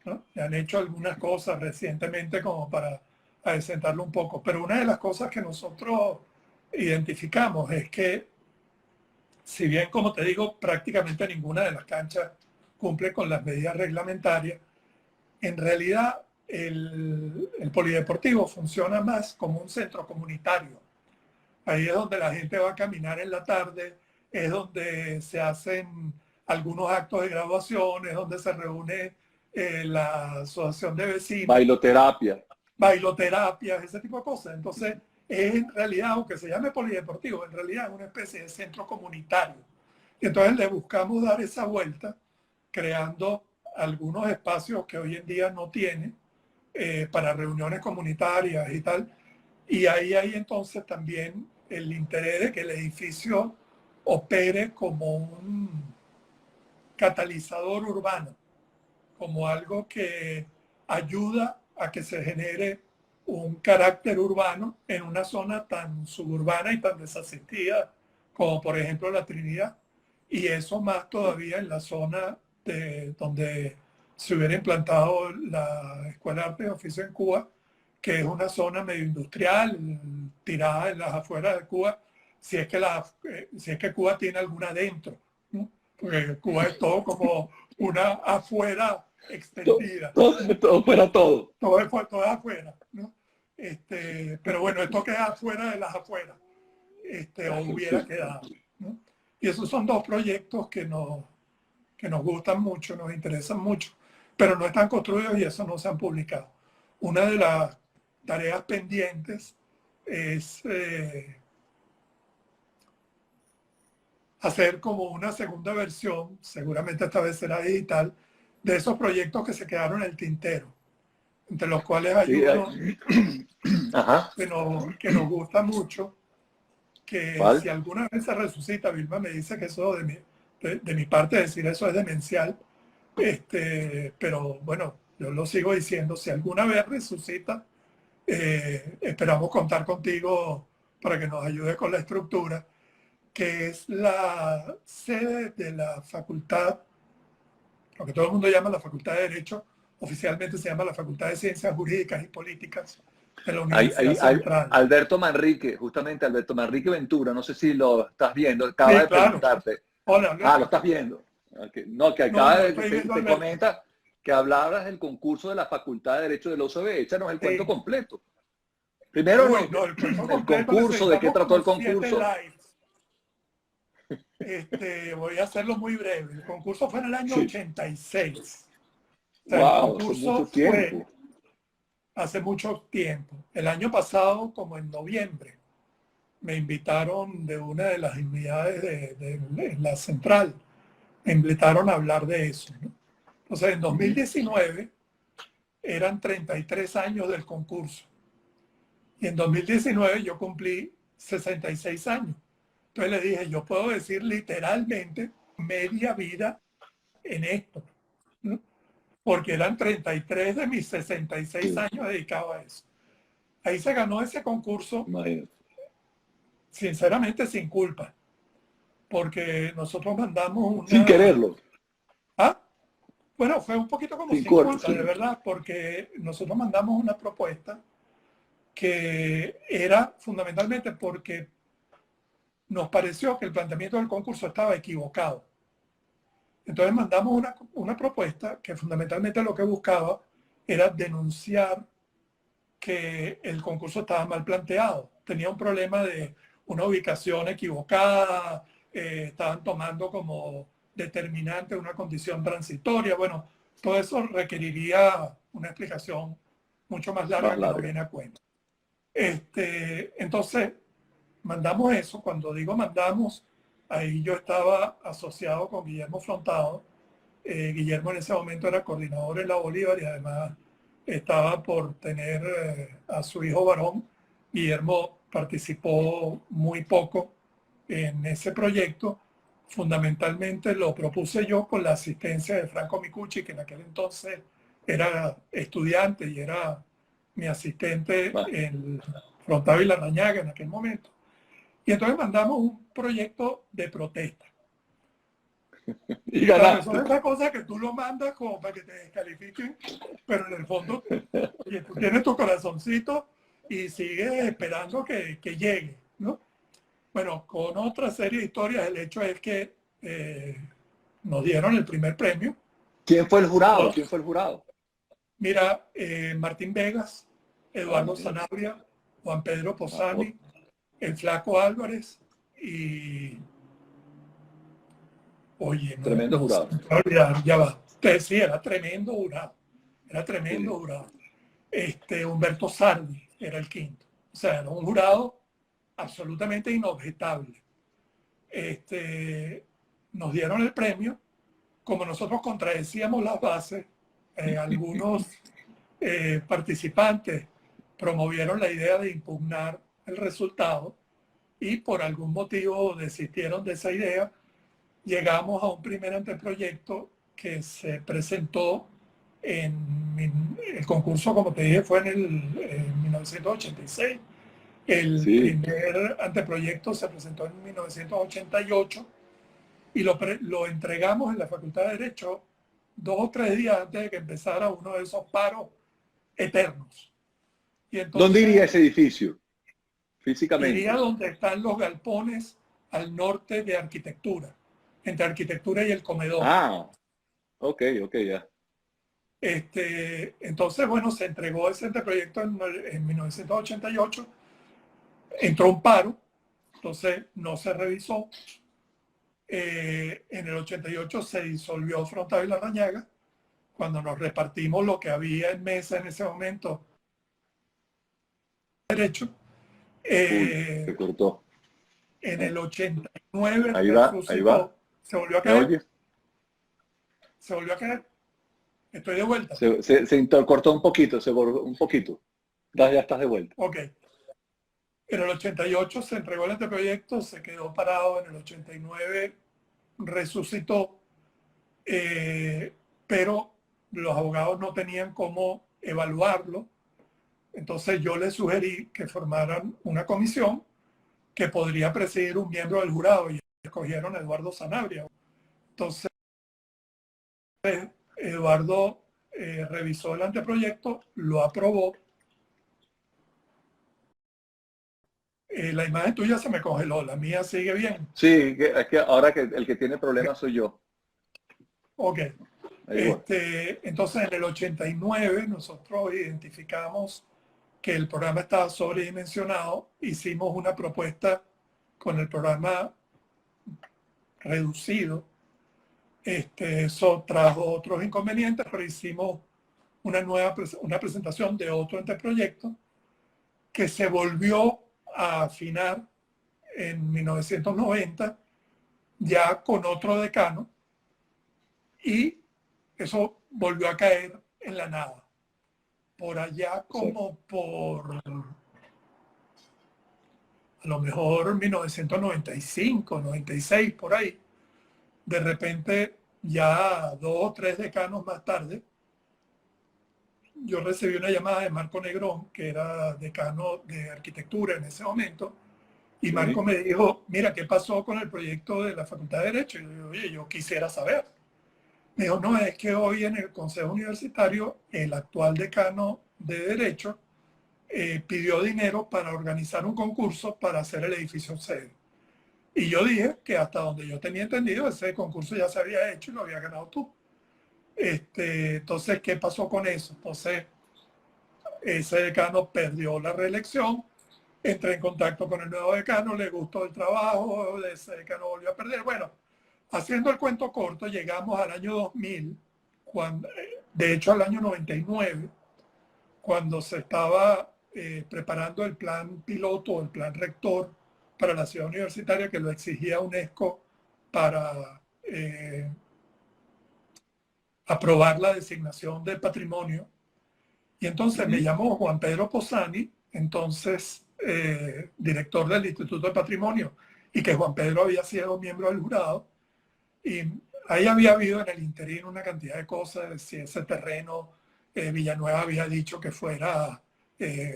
¿no? Han hecho algunas cosas recientemente como para adecentarlo un poco, pero una de las cosas que nosotros identificamos es que, si bien, como te digo, prácticamente ninguna de las canchas cumple con las medidas reglamentarias, en realidad el polideportivo funciona más como un centro comunitario. Ahí es donde la gente va a caminar en la tarde, es donde se hacen algunos actos de graduación, es donde se reúne la asociación de vecinos, Bailoterapia. bailoterapias, ese tipo de cosas. Entonces, es en realidad, aunque se llame polideportivo, en realidad es una especie de centro comunitario. Y entonces le buscamos dar esa vuelta, creando algunos espacios que hoy en día no tiene para reuniones comunitarias y tal. Y ahí hay entonces también el interés de que el edificio opere como un catalizador urbano, como algo que ayuda a que se genere un carácter urbano en una zona tan suburbana y tan desasistida como por ejemplo la Trinidad. Y eso más todavía en la zona donde se hubiera implantado la Escuela de Artes y Oficios en Cuba, que es una zona medio industrial, tirada en las afueras de Cuba, si es que Cuba tiene alguna dentro, ¿no? Porque Cuba es todo como una afuera extendida. Todo fuera todo. Todo es afuera, ¿no? Pero bueno, esto queda afuera de las afueras, o hubiera quedado, ¿no? Y esos son dos proyectos que nos gustan mucho, nos interesan mucho, pero no están construidos y eso no se han publicado. Una de las tareas pendientes es hacer como una segunda versión, seguramente esta vez será digital, de esos proyectos que se quedaron en el tintero, entre los cuales hay Sí, uno ajá. que nos gusta mucho, que ¿Cuál? si alguna vez se resucita, Vilma me dice que eso de mi parte decir eso es demencial, pero bueno, yo lo sigo diciendo, si alguna vez resucita, esperamos contar contigo para que nos ayude con la estructura, que es la sede de la facultad, lo que todo el mundo llama la Facultad de Derecho, oficialmente se llama la Facultad de Ciencias Jurídicas y Políticas de la Universidad Central. Alberto Manrique, justamente Alberto Manrique Ventura, no sé si lo estás viendo, Sí, acaba de claro. preguntarte. Hola, Alberto. Lo estás viendo. Okay. No, que No, acaba estoy viendo te Alberto. comenta que hablabas del concurso de la Facultad de Derecho de la UCB. Échanos el cuento completo. Primero, Uy, no, el cuento el completo, concurso, ¿de qué necesitamos trató el como 7 concurso? lives. Voy a hacerlo muy breve. El concurso fue en el año 86. O sea, el Wow, hace concurso mucho tiempo. fue hace mucho tiempo. El año pasado, como en noviembre, me invitaron de una de las unidades de la central. Me invitaron a hablar de eso, ¿no? Entonces, en 2019 eran 33 años del concurso. Y en 2019 yo cumplí 66 años. Entonces le dije, yo puedo decir literalmente media vida en esto, ¿no? porque eran 33 de mis 66 Sí. años dedicados a eso. Ahí se ganó ese concurso, Imagínate. sinceramente sin culpa, porque nosotros mandamos Sin una... quererlo. ¿Ah? Bueno, fue un poquito como Sin sin culpa, de sin- verdad, porque nosotros mandamos una propuesta que era fundamentalmente porque nos pareció que el planteamiento del concurso estaba equivocado. Entonces mandamos una propuesta que fundamentalmente lo que buscaba era denunciar que el concurso estaba mal planteado. Tenía un problema de una ubicación equivocada, estaban tomando como determinante una condición transitoria. Bueno, todo eso requeriría una explicación mucho más larga Más que no larga. viene a cuento. Entonces, mandamos eso. Cuando digo mandamos, ahí yo estaba asociado con Guillermo Frontado. Guillermo en ese momento era coordinador en la Bolívar y además estaba por tener a su hijo varón. Guillermo participó muy poco en ese proyecto. Fundamentalmente lo propuse yo con la asistencia de Franco Micucci, que en aquel entonces era estudiante y era mi asistente Va. en Frontado y Larrañaga en aquel momento. Y entonces mandamos un proyecto de protesta. Y Claro, eso ganaste. es una cosa que tú lo mandas como para que te descalifiquen, pero en el fondo, oye, tú tienes tu corazoncito y sigues esperando que llegue, ¿no? Bueno, con otra serie de historias, el hecho es que nos dieron el primer premio. ¿Quién fue el jurado? No, ¿Quién fue el jurado? mira, Martín Vegas, Eduardo Mira. Sanabria, Juan Pedro Ah, Posani, el Flaco Álvarez y, oye, no, tremendo no sé, jurado. ya va. Sí, era tremendo jurado. Era tremendo Sí. jurado. Humberto Sardi era el quinto. O sea, era un jurado absolutamente inobjetable. Nos dieron el premio. Como nosotros contradecíamos las bases, algunos participantes promovieron la idea de impugnar el resultado y por algún motivo desistieron de esa idea. Llegamos a un primer anteproyecto que se presentó el concurso, como te dije, fue en 1986. El Sí. primer anteproyecto se presentó en 1988 y lo entregamos en la Facultad de Derecho 2 o 3 días antes de que empezara uno de esos paros eternos. Y ¿Dónde entonces iría ese edificio? iría Físicamente. donde están los galpones al norte de arquitectura, entre arquitectura y el comedor. Ah, ok, ya. Entonces, bueno, se entregó ese anteproyecto en 1988, entró un paro, entonces no se revisó. En el 88 se disolvió Frontado y Larrañaga, cuando nos repartimos lo que había en mesa en ese momento, derecho. Se cortó. En el 89 Ahí va, ahí va. resucitó, se volvió a ¿Me caer, oyes? se volvió a caer. Estoy de vuelta. Se intercortó un poquito, se borró un poquito. Ya estás de vuelta. Ok. En el 88 se entregó el anteproyecto, se quedó parado. En el 89 resucitó, pero los abogados no tenían cómo evaluarlo. Entonces yo les sugerí que formaran una comisión que podría presidir un miembro del jurado y escogieron a Eduardo Sanabria. Entonces Eduardo revisó el anteproyecto, lo aprobó. La imagen tuya se me congeló, la mía sigue bien. Sí, es que ahora que el que tiene problemas soy yo. Ok. Ahí voy. Entonces en el 89 nosotros identificamos que el programa estaba sobredimensionado, hicimos una propuesta con el programa reducido. Eso trajo otros inconvenientes, pero hicimos una presentación de otro anteproyecto que se volvió a afinar en 1990 ya con otro decano y eso volvió a caer en la nada. Por allá como por a lo mejor 1995, 96, por ahí, de repente ya 2 o 3 decanos más tarde, yo recibí una llamada de Marco Negrón, que era decano de arquitectura en ese momento, y Marco me dijo, mira, ¿qué pasó con el proyecto de la Facultad de Derecho? Y yo digo, oye, yo quisiera saber. Me dijo, no, es que hoy en el Consejo Universitario, el actual decano de Derecho pidió dinero para organizar un concurso para hacer el edificio sede. Y yo dije que hasta donde yo tenía entendido, ese concurso ya se había hecho y lo había ganado tú. Entonces, ¿qué pasó con eso? Entonces, ese decano perdió la reelección, entré en contacto con el nuevo decano, le gustó el trabajo, ese decano volvió a perder. Bueno, haciendo el cuento corto, llegamos al año 2000, cuando, de hecho al año 99, cuando se estaba preparando el plan piloto, el plan rector para la ciudad universitaria que lo exigía UNESCO para aprobar la designación del patrimonio. Y entonces me llamó Juan Pedro Posani, entonces director del Instituto de Patrimonio, y que Juan Pedro había sido miembro del jurado. Y ahí había habido en el interín una cantidad de cosas, si ese terreno Villanueva había dicho que fuera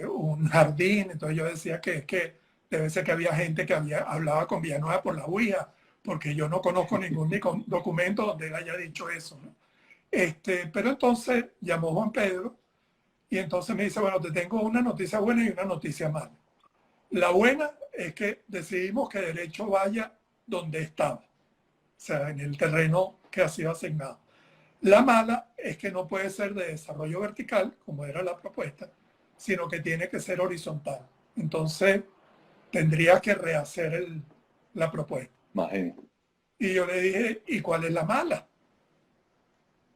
un jardín, entonces yo decía que debe ser que había gente que hablaba con Villanueva por la Ouija, porque yo no conozco ningún documento donde él haya dicho eso, ¿no? Pero entonces llamó Juan Pedro y entonces me dice, bueno, te tengo una noticia buena y una noticia mala. La buena es que decidimos que Derecho vaya donde estaba, o sea, en el terreno que ha sido asignado. La mala es que no puede ser de desarrollo vertical, como era la propuesta, sino que tiene que ser horizontal. Entonces, tendría que rehacer la propuesta. Imagínate. Y yo le dije, ¿y cuál es la mala?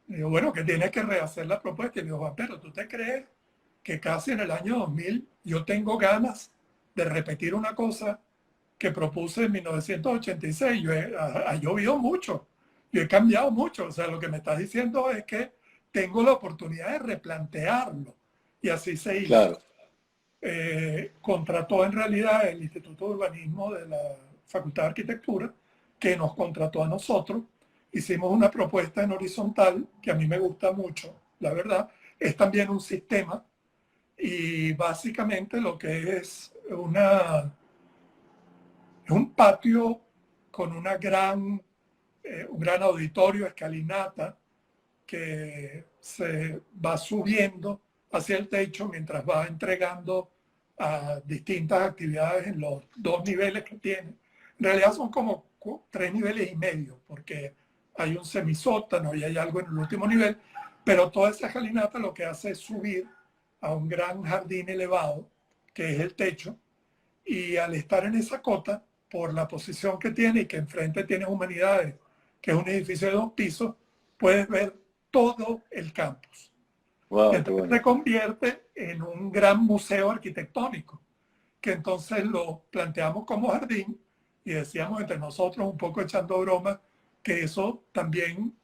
Y digo, bueno, que tienes que rehacer la propuesta. Y me dijo, Juan, pero ¿tú te crees que casi en el año 2000 yo tengo ganas de repetir una cosa que propuse en 1986? Ha llovido mucho, yo he cambiado mucho. O sea, lo que me estás diciendo es que tengo la oportunidad de replantearlo. Y así se hizo. Claro. Contrató en realidad el Instituto de Urbanismo de la Facultad de Arquitectura, que nos contrató a nosotros. Hicimos una propuesta en horizontal que a mí me gusta mucho, la verdad. Es también un sistema y básicamente lo que es un patio con un gran auditorio, escalinata, que se va subiendo hacia el techo mientras va entregando a distintas actividades en los 2 niveles que tiene. En realidad son como 3 niveles y medio, porque hay un semisótano y hay algo en el último nivel, pero toda esa escalinata lo que hace es subir a un gran jardín elevado, que es el techo, y al estar en esa cota, por la posición que tiene y que enfrente tiene Humanidades, que es un edificio de 2 pisos, puedes ver todo el campus. Wow, entonces se convierte en un gran museo arquitectónico, que entonces lo planteamos como jardín y decíamos entre nosotros, un poco echando broma, que eso también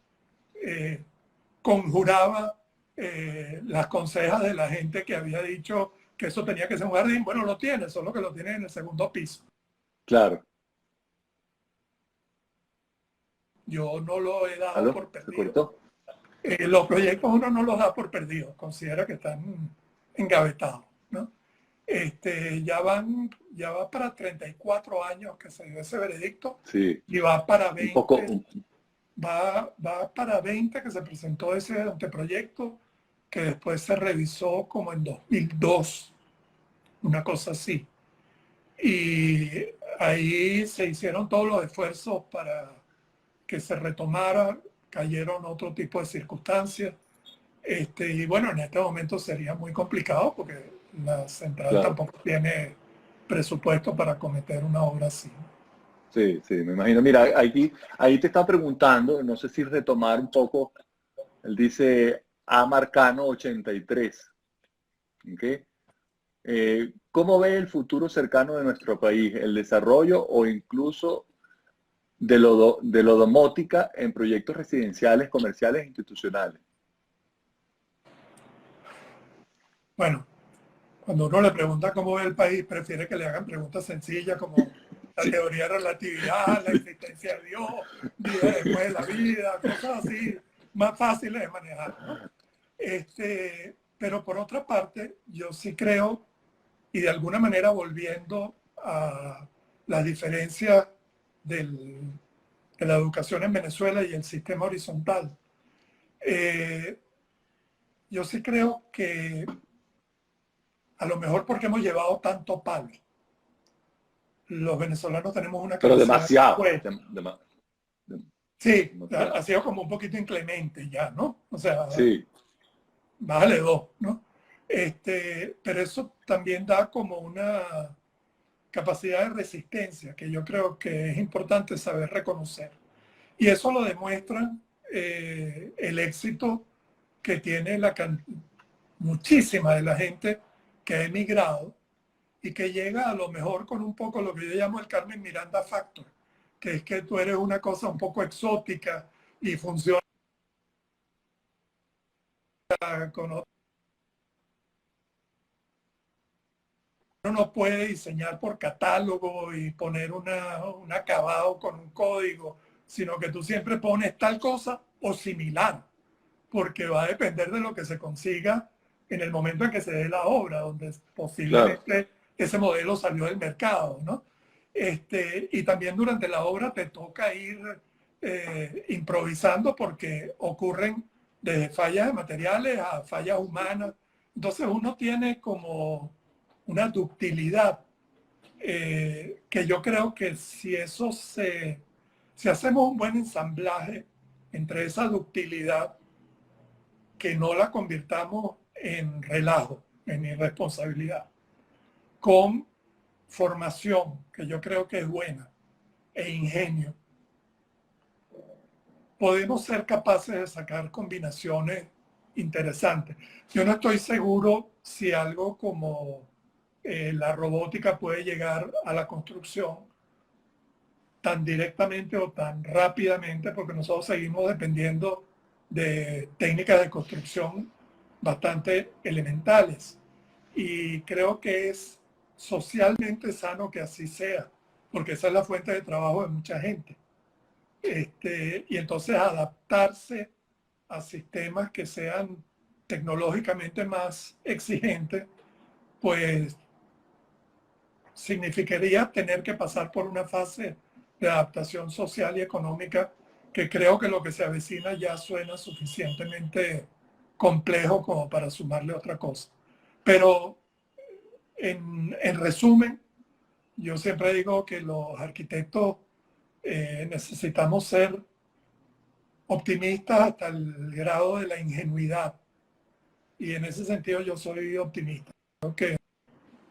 conjuraba las consejas de la gente que había dicho que eso tenía que ser un jardín. Bueno, lo tiene, solo que lo tiene en el 2.º piso. Claro. Yo no lo he dado ¿Aló? por ¿Se perdido. cortó? Los proyectos uno no los da por perdidos, considera que están engavetados, ¿no? Ya va para 34 años que se dio ese veredicto. Sí. Y va para 20. Un poco. Va para 20 que se presentó ese anteproyecto, que después se revisó como en 2002, una cosa así. Y ahí se hicieron todos los esfuerzos para que se retomara, cayeron otro tipo de circunstancias. Y bueno, en este momento sería muy complicado porque la central tampoco tiene presupuesto para cometer una obra así. Sí, sí, me imagino. Mira, ahí te está preguntando, no sé si retomar un poco, él dice Amarcano 83. ¿Okay? ¿Cómo ve el futuro cercano de nuestro país, el desarrollo o incluso de lo domótica en proyectos residenciales, comerciales e institucionales? Bueno, cuando uno le pregunta cómo ve el país, prefiere que le hagan preguntas sencillas como la teoría de relatividad, la existencia de Dios, vida después de la vida, cosas así, más fáciles de manejar, ¿no? Pero por otra parte, yo sí creo, y de alguna manera volviendo a las diferencias de la educación en Venezuela y el sistema horizontal, yo sí creo que a lo mejor porque hemos llevado tanto palo, los venezolanos tenemos una Pero capacidad de demasiado. respuesta. Sí, Demasiado. ha sido como un poquito inclemente ya, ¿no? O sea, Sí, bájale dos, ¿no? Pero eso también da como una capacidad de resistencia que yo creo que es importante saber reconocer. Y eso lo demuestra el éxito que tiene muchísima de la gente que ha emigrado y que llega a lo mejor con un poco lo que yo llamo el Carmen Miranda Factor, que es que tú eres una cosa un poco exótica y funciona con otro. Uno no puede diseñar por catálogo y poner un acabado con un código, sino que tú siempre pones tal cosa o similar, porque va a depender de lo que se consiga en el momento en que se dé la obra, donde posiblemente claro. ese modelo salió del mercado, ¿no? Y también durante la obra te toca ir improvisando porque ocurren desde fallas de materiales a fallas humanas. Entonces uno tiene como una ductilidad que yo creo que si hacemos un buen ensamblaje entre esa ductilidad, que no la convirtamos en relajo, en irresponsabilidad, con formación, que yo creo que es buena, e ingenio, podemos ser capaces de sacar combinaciones interesantes. Yo no estoy seguro si algo como la robótica puede llegar a la construcción tan directamente o tan rápidamente, porque nosotros seguimos dependiendo de técnicas de construcción bastante elementales. Y creo que es socialmente sano que así sea, porque esa es la fuente de trabajo de mucha gente. Y entonces adaptarse a sistemas que sean tecnológicamente más exigentes, pues significaría tener que pasar por una fase de adaptación social y económica que creo que lo que se avecina ya suena suficientemente complejo como para sumarle otra cosa. Pero en resumen, yo siempre digo que los arquitectos necesitamos ser optimistas hasta el grado de la ingenuidad. Y en ese sentido yo soy optimista. Creo que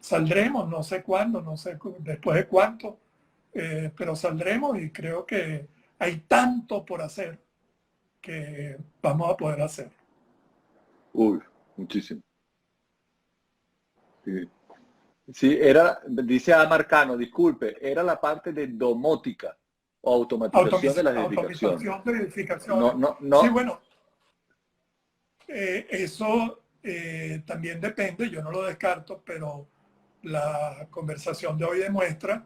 saldremos, no sé cuándo, no sé después de cuánto, pero saldremos y creo que hay tanto por hacer que vamos a poder hacer. Uy, muchísimo. Sí. Sí, dice Amarcano, disculpe, era la parte de domótica o automatización de las edificaciones. Automatización de edificaciones. No, no, Sí, no. bueno, eso también depende, yo no lo descarto, pero la conversación de hoy demuestra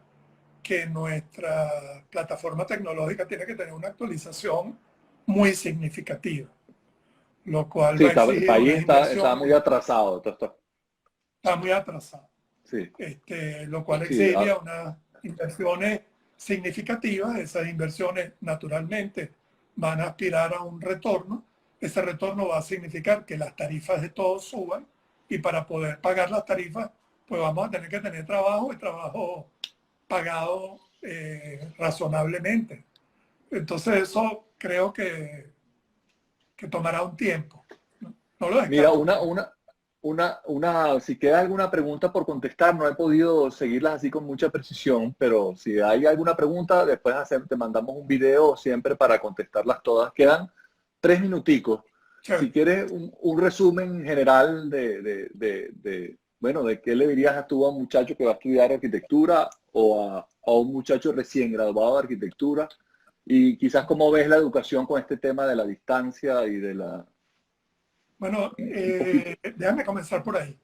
que nuestra plataforma tecnológica tiene que tener una actualización muy significativa, lo cual Sí, va a el exigir país unas está muy inversiones, atrasado. está muy atrasado, Sí, lo cual sí, exigiría unas inversiones significativas. Esas inversiones naturalmente van a aspirar a un retorno. Ese retorno va a significar que las tarifas de todos suban y para poder pagar las tarifas, pues vamos a tener que tener trabajo y trabajo pagado razonablemente. Entonces eso creo que tomará un tiempo. No lo mira, descarto. si queda alguna pregunta por contestar, no he podido seguirlas así con mucha precisión, pero si hay alguna pregunta, después te mandamos un video siempre para contestarlas todas. Quedan 3 minuticos. Si Chévere. quieres un resumen general bueno, de qué le dirías tú a un muchacho que va a estudiar arquitectura o a un muchacho recién graduado de arquitectura y quizás cómo ves la educación con este tema de la distancia y de la... Bueno, Un poquito. déjame comenzar por ahí.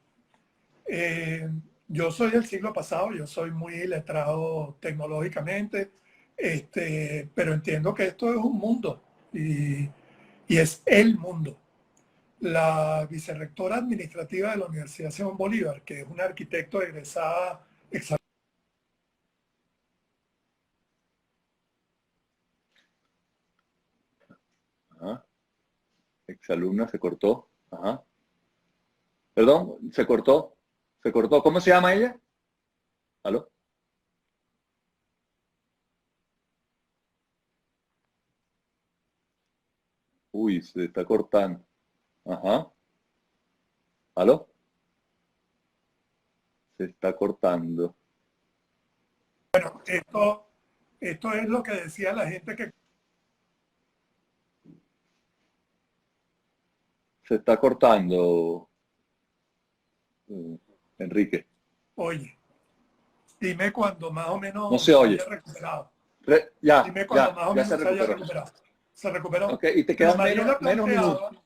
Eh, yo soy del siglo pasado, yo soy muy letrado tecnológicamente, pero entiendo que esto es un mundo y es el mundo. la vicerrectora administrativa de la Universidad Simón Bolívar, que es una arquitecto egresada, Ajá. Exalumna se cortó. Ajá. Perdón, se cortó. Se cortó. ¿Cómo se llama ella? ¿Aló? Uy, se está cortando. Ajá. ¿Aló? Se está cortando. bueno, esto es lo que decía la gente que, Se está cortando, Enrique. oye, dime cuando más o No menos se se oye. haya recuperado. Ya, Dime cuando más o ya se menos se haya recuperó. recuperado. Se recuperó. Ok, y te Pero quedan menos minutos.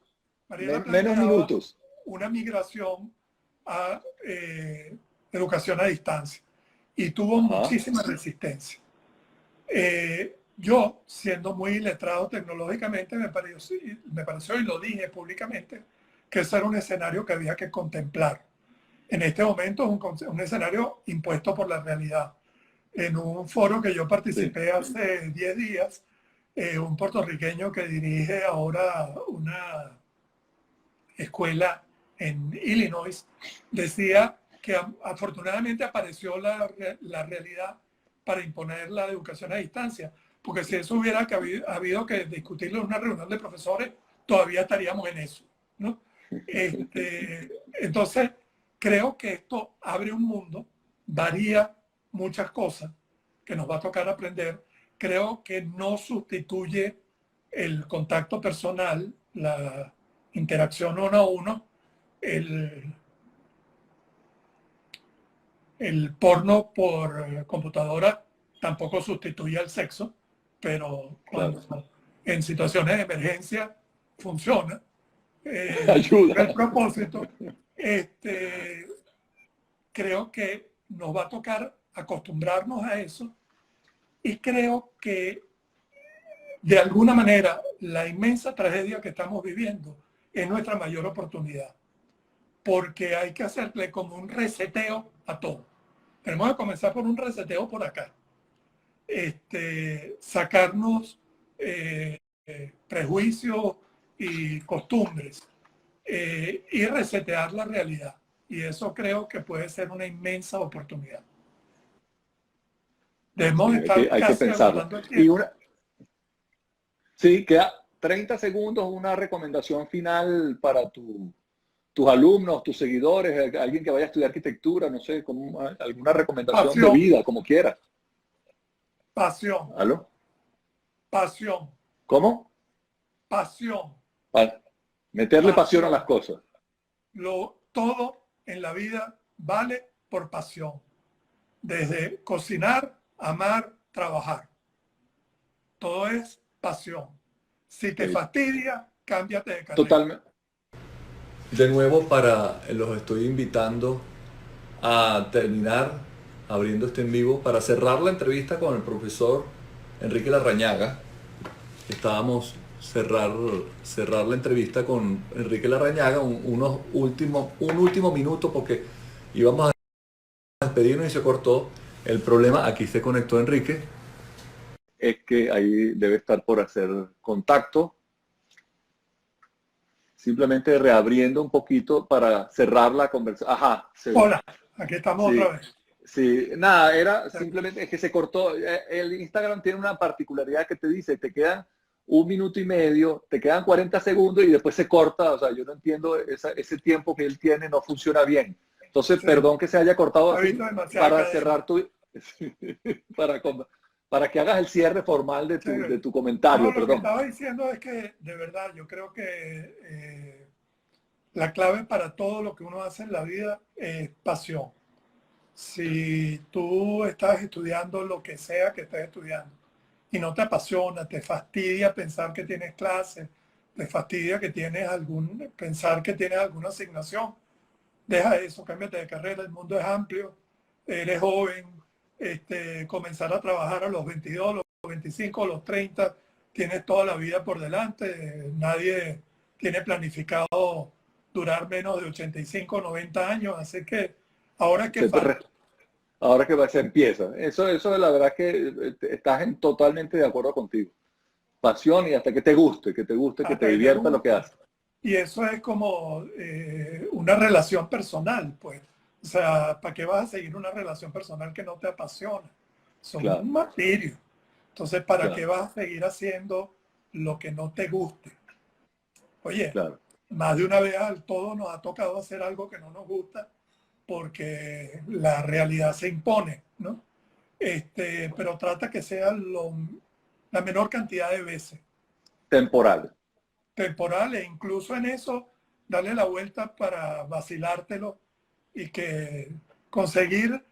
Mariela Menos planteaba minutos. una migración a educación a distancia y tuvo Ajá. muchísima resistencia. Yo, siendo muy letrado tecnológicamente, me pareció, y lo dije públicamente, que ese era un escenario que había que contemplar. En este momento es un escenario impuesto por la realidad. En un foro que yo Sí. participé hace 10 días, un puertorriqueño que dirige ahora una escuela en Illinois decía que afortunadamente apareció la realidad para imponer la educación a distancia, porque si eso hubiera habido que discutirlo en una reunión de profesores, todavía estaríamos en eso, ¿no? Entonces, creo que esto abre un mundo, varía muchas cosas que nos va a tocar aprender. Creo que no sustituye el contacto personal, la interacción uno a uno, el, el porno por computadora tampoco sustituye al sexo, pero Claro. cuando en situaciones de emergencia funciona. El Ayuda. propósito, creo que nos va a tocar acostumbrarnos a eso y creo que de alguna manera la inmensa tragedia que estamos viviendo es nuestra mayor oportunidad, porque hay que hacerle como un reseteo a todo. Tenemos que comenzar por un reseteo por acá. Sacarnos prejuicios y costumbres y resetear la realidad. Y eso creo que puede ser una inmensa oportunidad. Debemos Sí, estar hay que casi pensarlo. agotando el Y tiempo. sí, queda 30 segundos, una recomendación final para tus alumnos, tus seguidores, alguien que vaya a estudiar arquitectura, no sé, alguna recomendación de Pasión, vida, como quieras. pasión, ¿Aló? pasión, ¿Cómo? pasión, Para meterle pasión a las pasión. cosas. Todo en la vida vale por pasión. Desde cocinar, amar, trabajar. Todo es pasión. Si te Sí. fastidia, cámbiate de carrera. Totalmente. De nuevo, los estoy invitando a terminar abriendo este en vivo para cerrar la entrevista con el profesor Enrique Larrañaga. Estábamos cerrar la entrevista con Enrique Larrañaga, un último minuto porque íbamos a despedirnos y se cortó el problema. Aquí se conectó Enrique. Es que ahí debe estar por hacer contacto. Simplemente reabriendo un poquito para cerrar la conversación. Ajá. Hola, aquí estamos Sí, otra vez. sí, nada, era simplemente es que se cortó. El Instagram tiene una particularidad que te dice, te quedan 1 minuto y medio, te quedan 40 segundos y después se corta. O sea, yo no entiendo ese tiempo que él tiene, no funciona bien. Entonces, Sí, perdón que se haya cortado ha así visto demasiada para cadena. cerrar para, para que hagas el cierre formal de Sí. de tu No, comentario, lo que perdón. estaba diciendo es que, de verdad, yo creo que la clave para todo lo que uno hace en la vida es pasión. Si tú estás estudiando lo que sea que estés estudiando y no te apasiona, te fastidia pensar que tienes clases, te fastidia que tienes pensar que tienes alguna asignación, deja eso, cámbiate de carrera, el mundo es amplio, eres joven, comenzar a trabajar a los 22, los 25, los 30, tienes toda la vida por delante, nadie tiene planificado durar menos de 85 o 90 años, así que ahora que falta. Ahora que se empieza. Eso la verdad que estás totalmente de acuerdo contigo. Pasión y hasta que te guste, que te divierta lo que haces. Y eso es como una relación personal, pues. O sea, ¿para qué vas a seguir una relación personal que no te apasiona? Son Claro. un martirio. Entonces, ¿para Claro. qué vas a seguir haciendo lo que no te guste? Oye, Claro. más de una vez a todos nos ha tocado hacer algo que no nos gusta porque la realidad se impone, ¿no? Pero trata que sea la menor cantidad de veces. Temporal. Temporales, incluso en eso, darle la vuelta para vacilártelo y que conseguir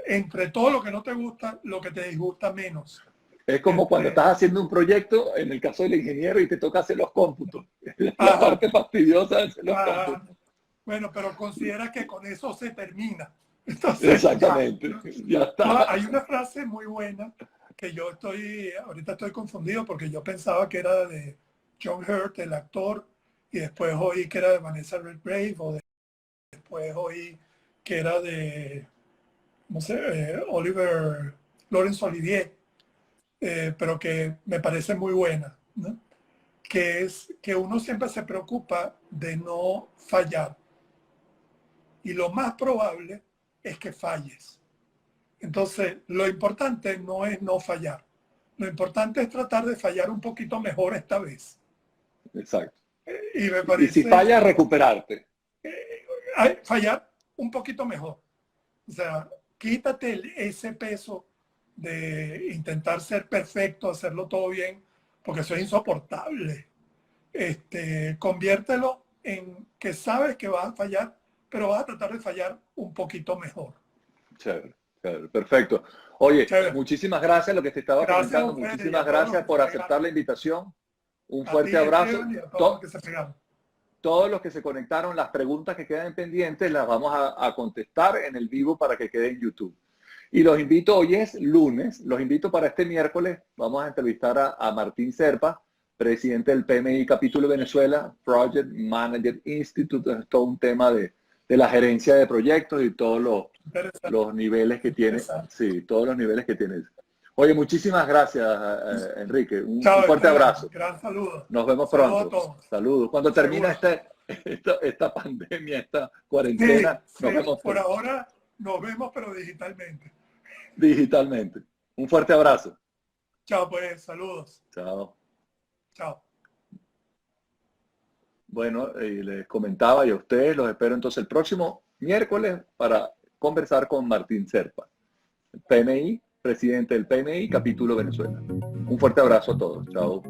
entre todo lo que no te gusta, lo que te disgusta menos. Es como cuando estás haciendo un proyecto, en el caso del ingeniero, y te toca hacer los cómputos. La parte fastidiosa es hacer los cómputos. Bueno, pero considera que con eso se termina. Entonces, exactamente. Ya está. Hay una frase muy buena que yo ahorita estoy confundido porque yo pensaba que era de John Hurt, el actor, y después oí que era de Vanessa Redgrave, o después oí que era de, no sé, Laurence Olivier, pero que me parece muy buena, ¿no? Que es que uno siempre se preocupa de no fallar. Y lo más probable es que falles. Entonces, lo importante no es no fallar. Lo importante es tratar de fallar un poquito mejor esta vez. Exacto. Y me parece, y si fallas, recuperarte. Fallar un poquito mejor. O sea, quítate ese peso de intentar ser perfecto, hacerlo todo bien, porque eso es insoportable. Conviértelo en que sabes que vas a fallar, pero vas a tratar de fallar un poquito mejor. Chévere, chévere, perfecto. Oye, Chévere. Muchísimas gracias, lo que te estaba comentando. Muchísimas gracias por aceptar la invitación. Un fuerte abrazo. Todos los que se conectaron, las preguntas que quedan pendientes las vamos a contestar en el vivo para que quede en YouTube. Y los invito, hoy es lunes, los invito para este miércoles, vamos a entrevistar a Martín Zerpa, presidente del PMI Capítulo Venezuela, Project Manager Institute. Es todo un tema de la gerencia de proyectos y todos los niveles que tiene. Sí, todos los niveles que tiene. Oye, muchísimas gracias, Enrique. Un fuerte abrazo. Gran saludo. Nos vemos pronto. Saludos. Cuando termine esta pandemia, esta cuarentena, nos vemos. Por ahora nos vemos, pero digitalmente. Digitalmente. Un fuerte abrazo. Chao, pues. Saludos. Chao. Chao. Bueno, les comentaba y a ustedes los espero entonces el próximo miércoles para conversar con Martín Zerpa, PMI, presidente del PMI, Capítulo Venezuela. Un fuerte abrazo a todos. Chao.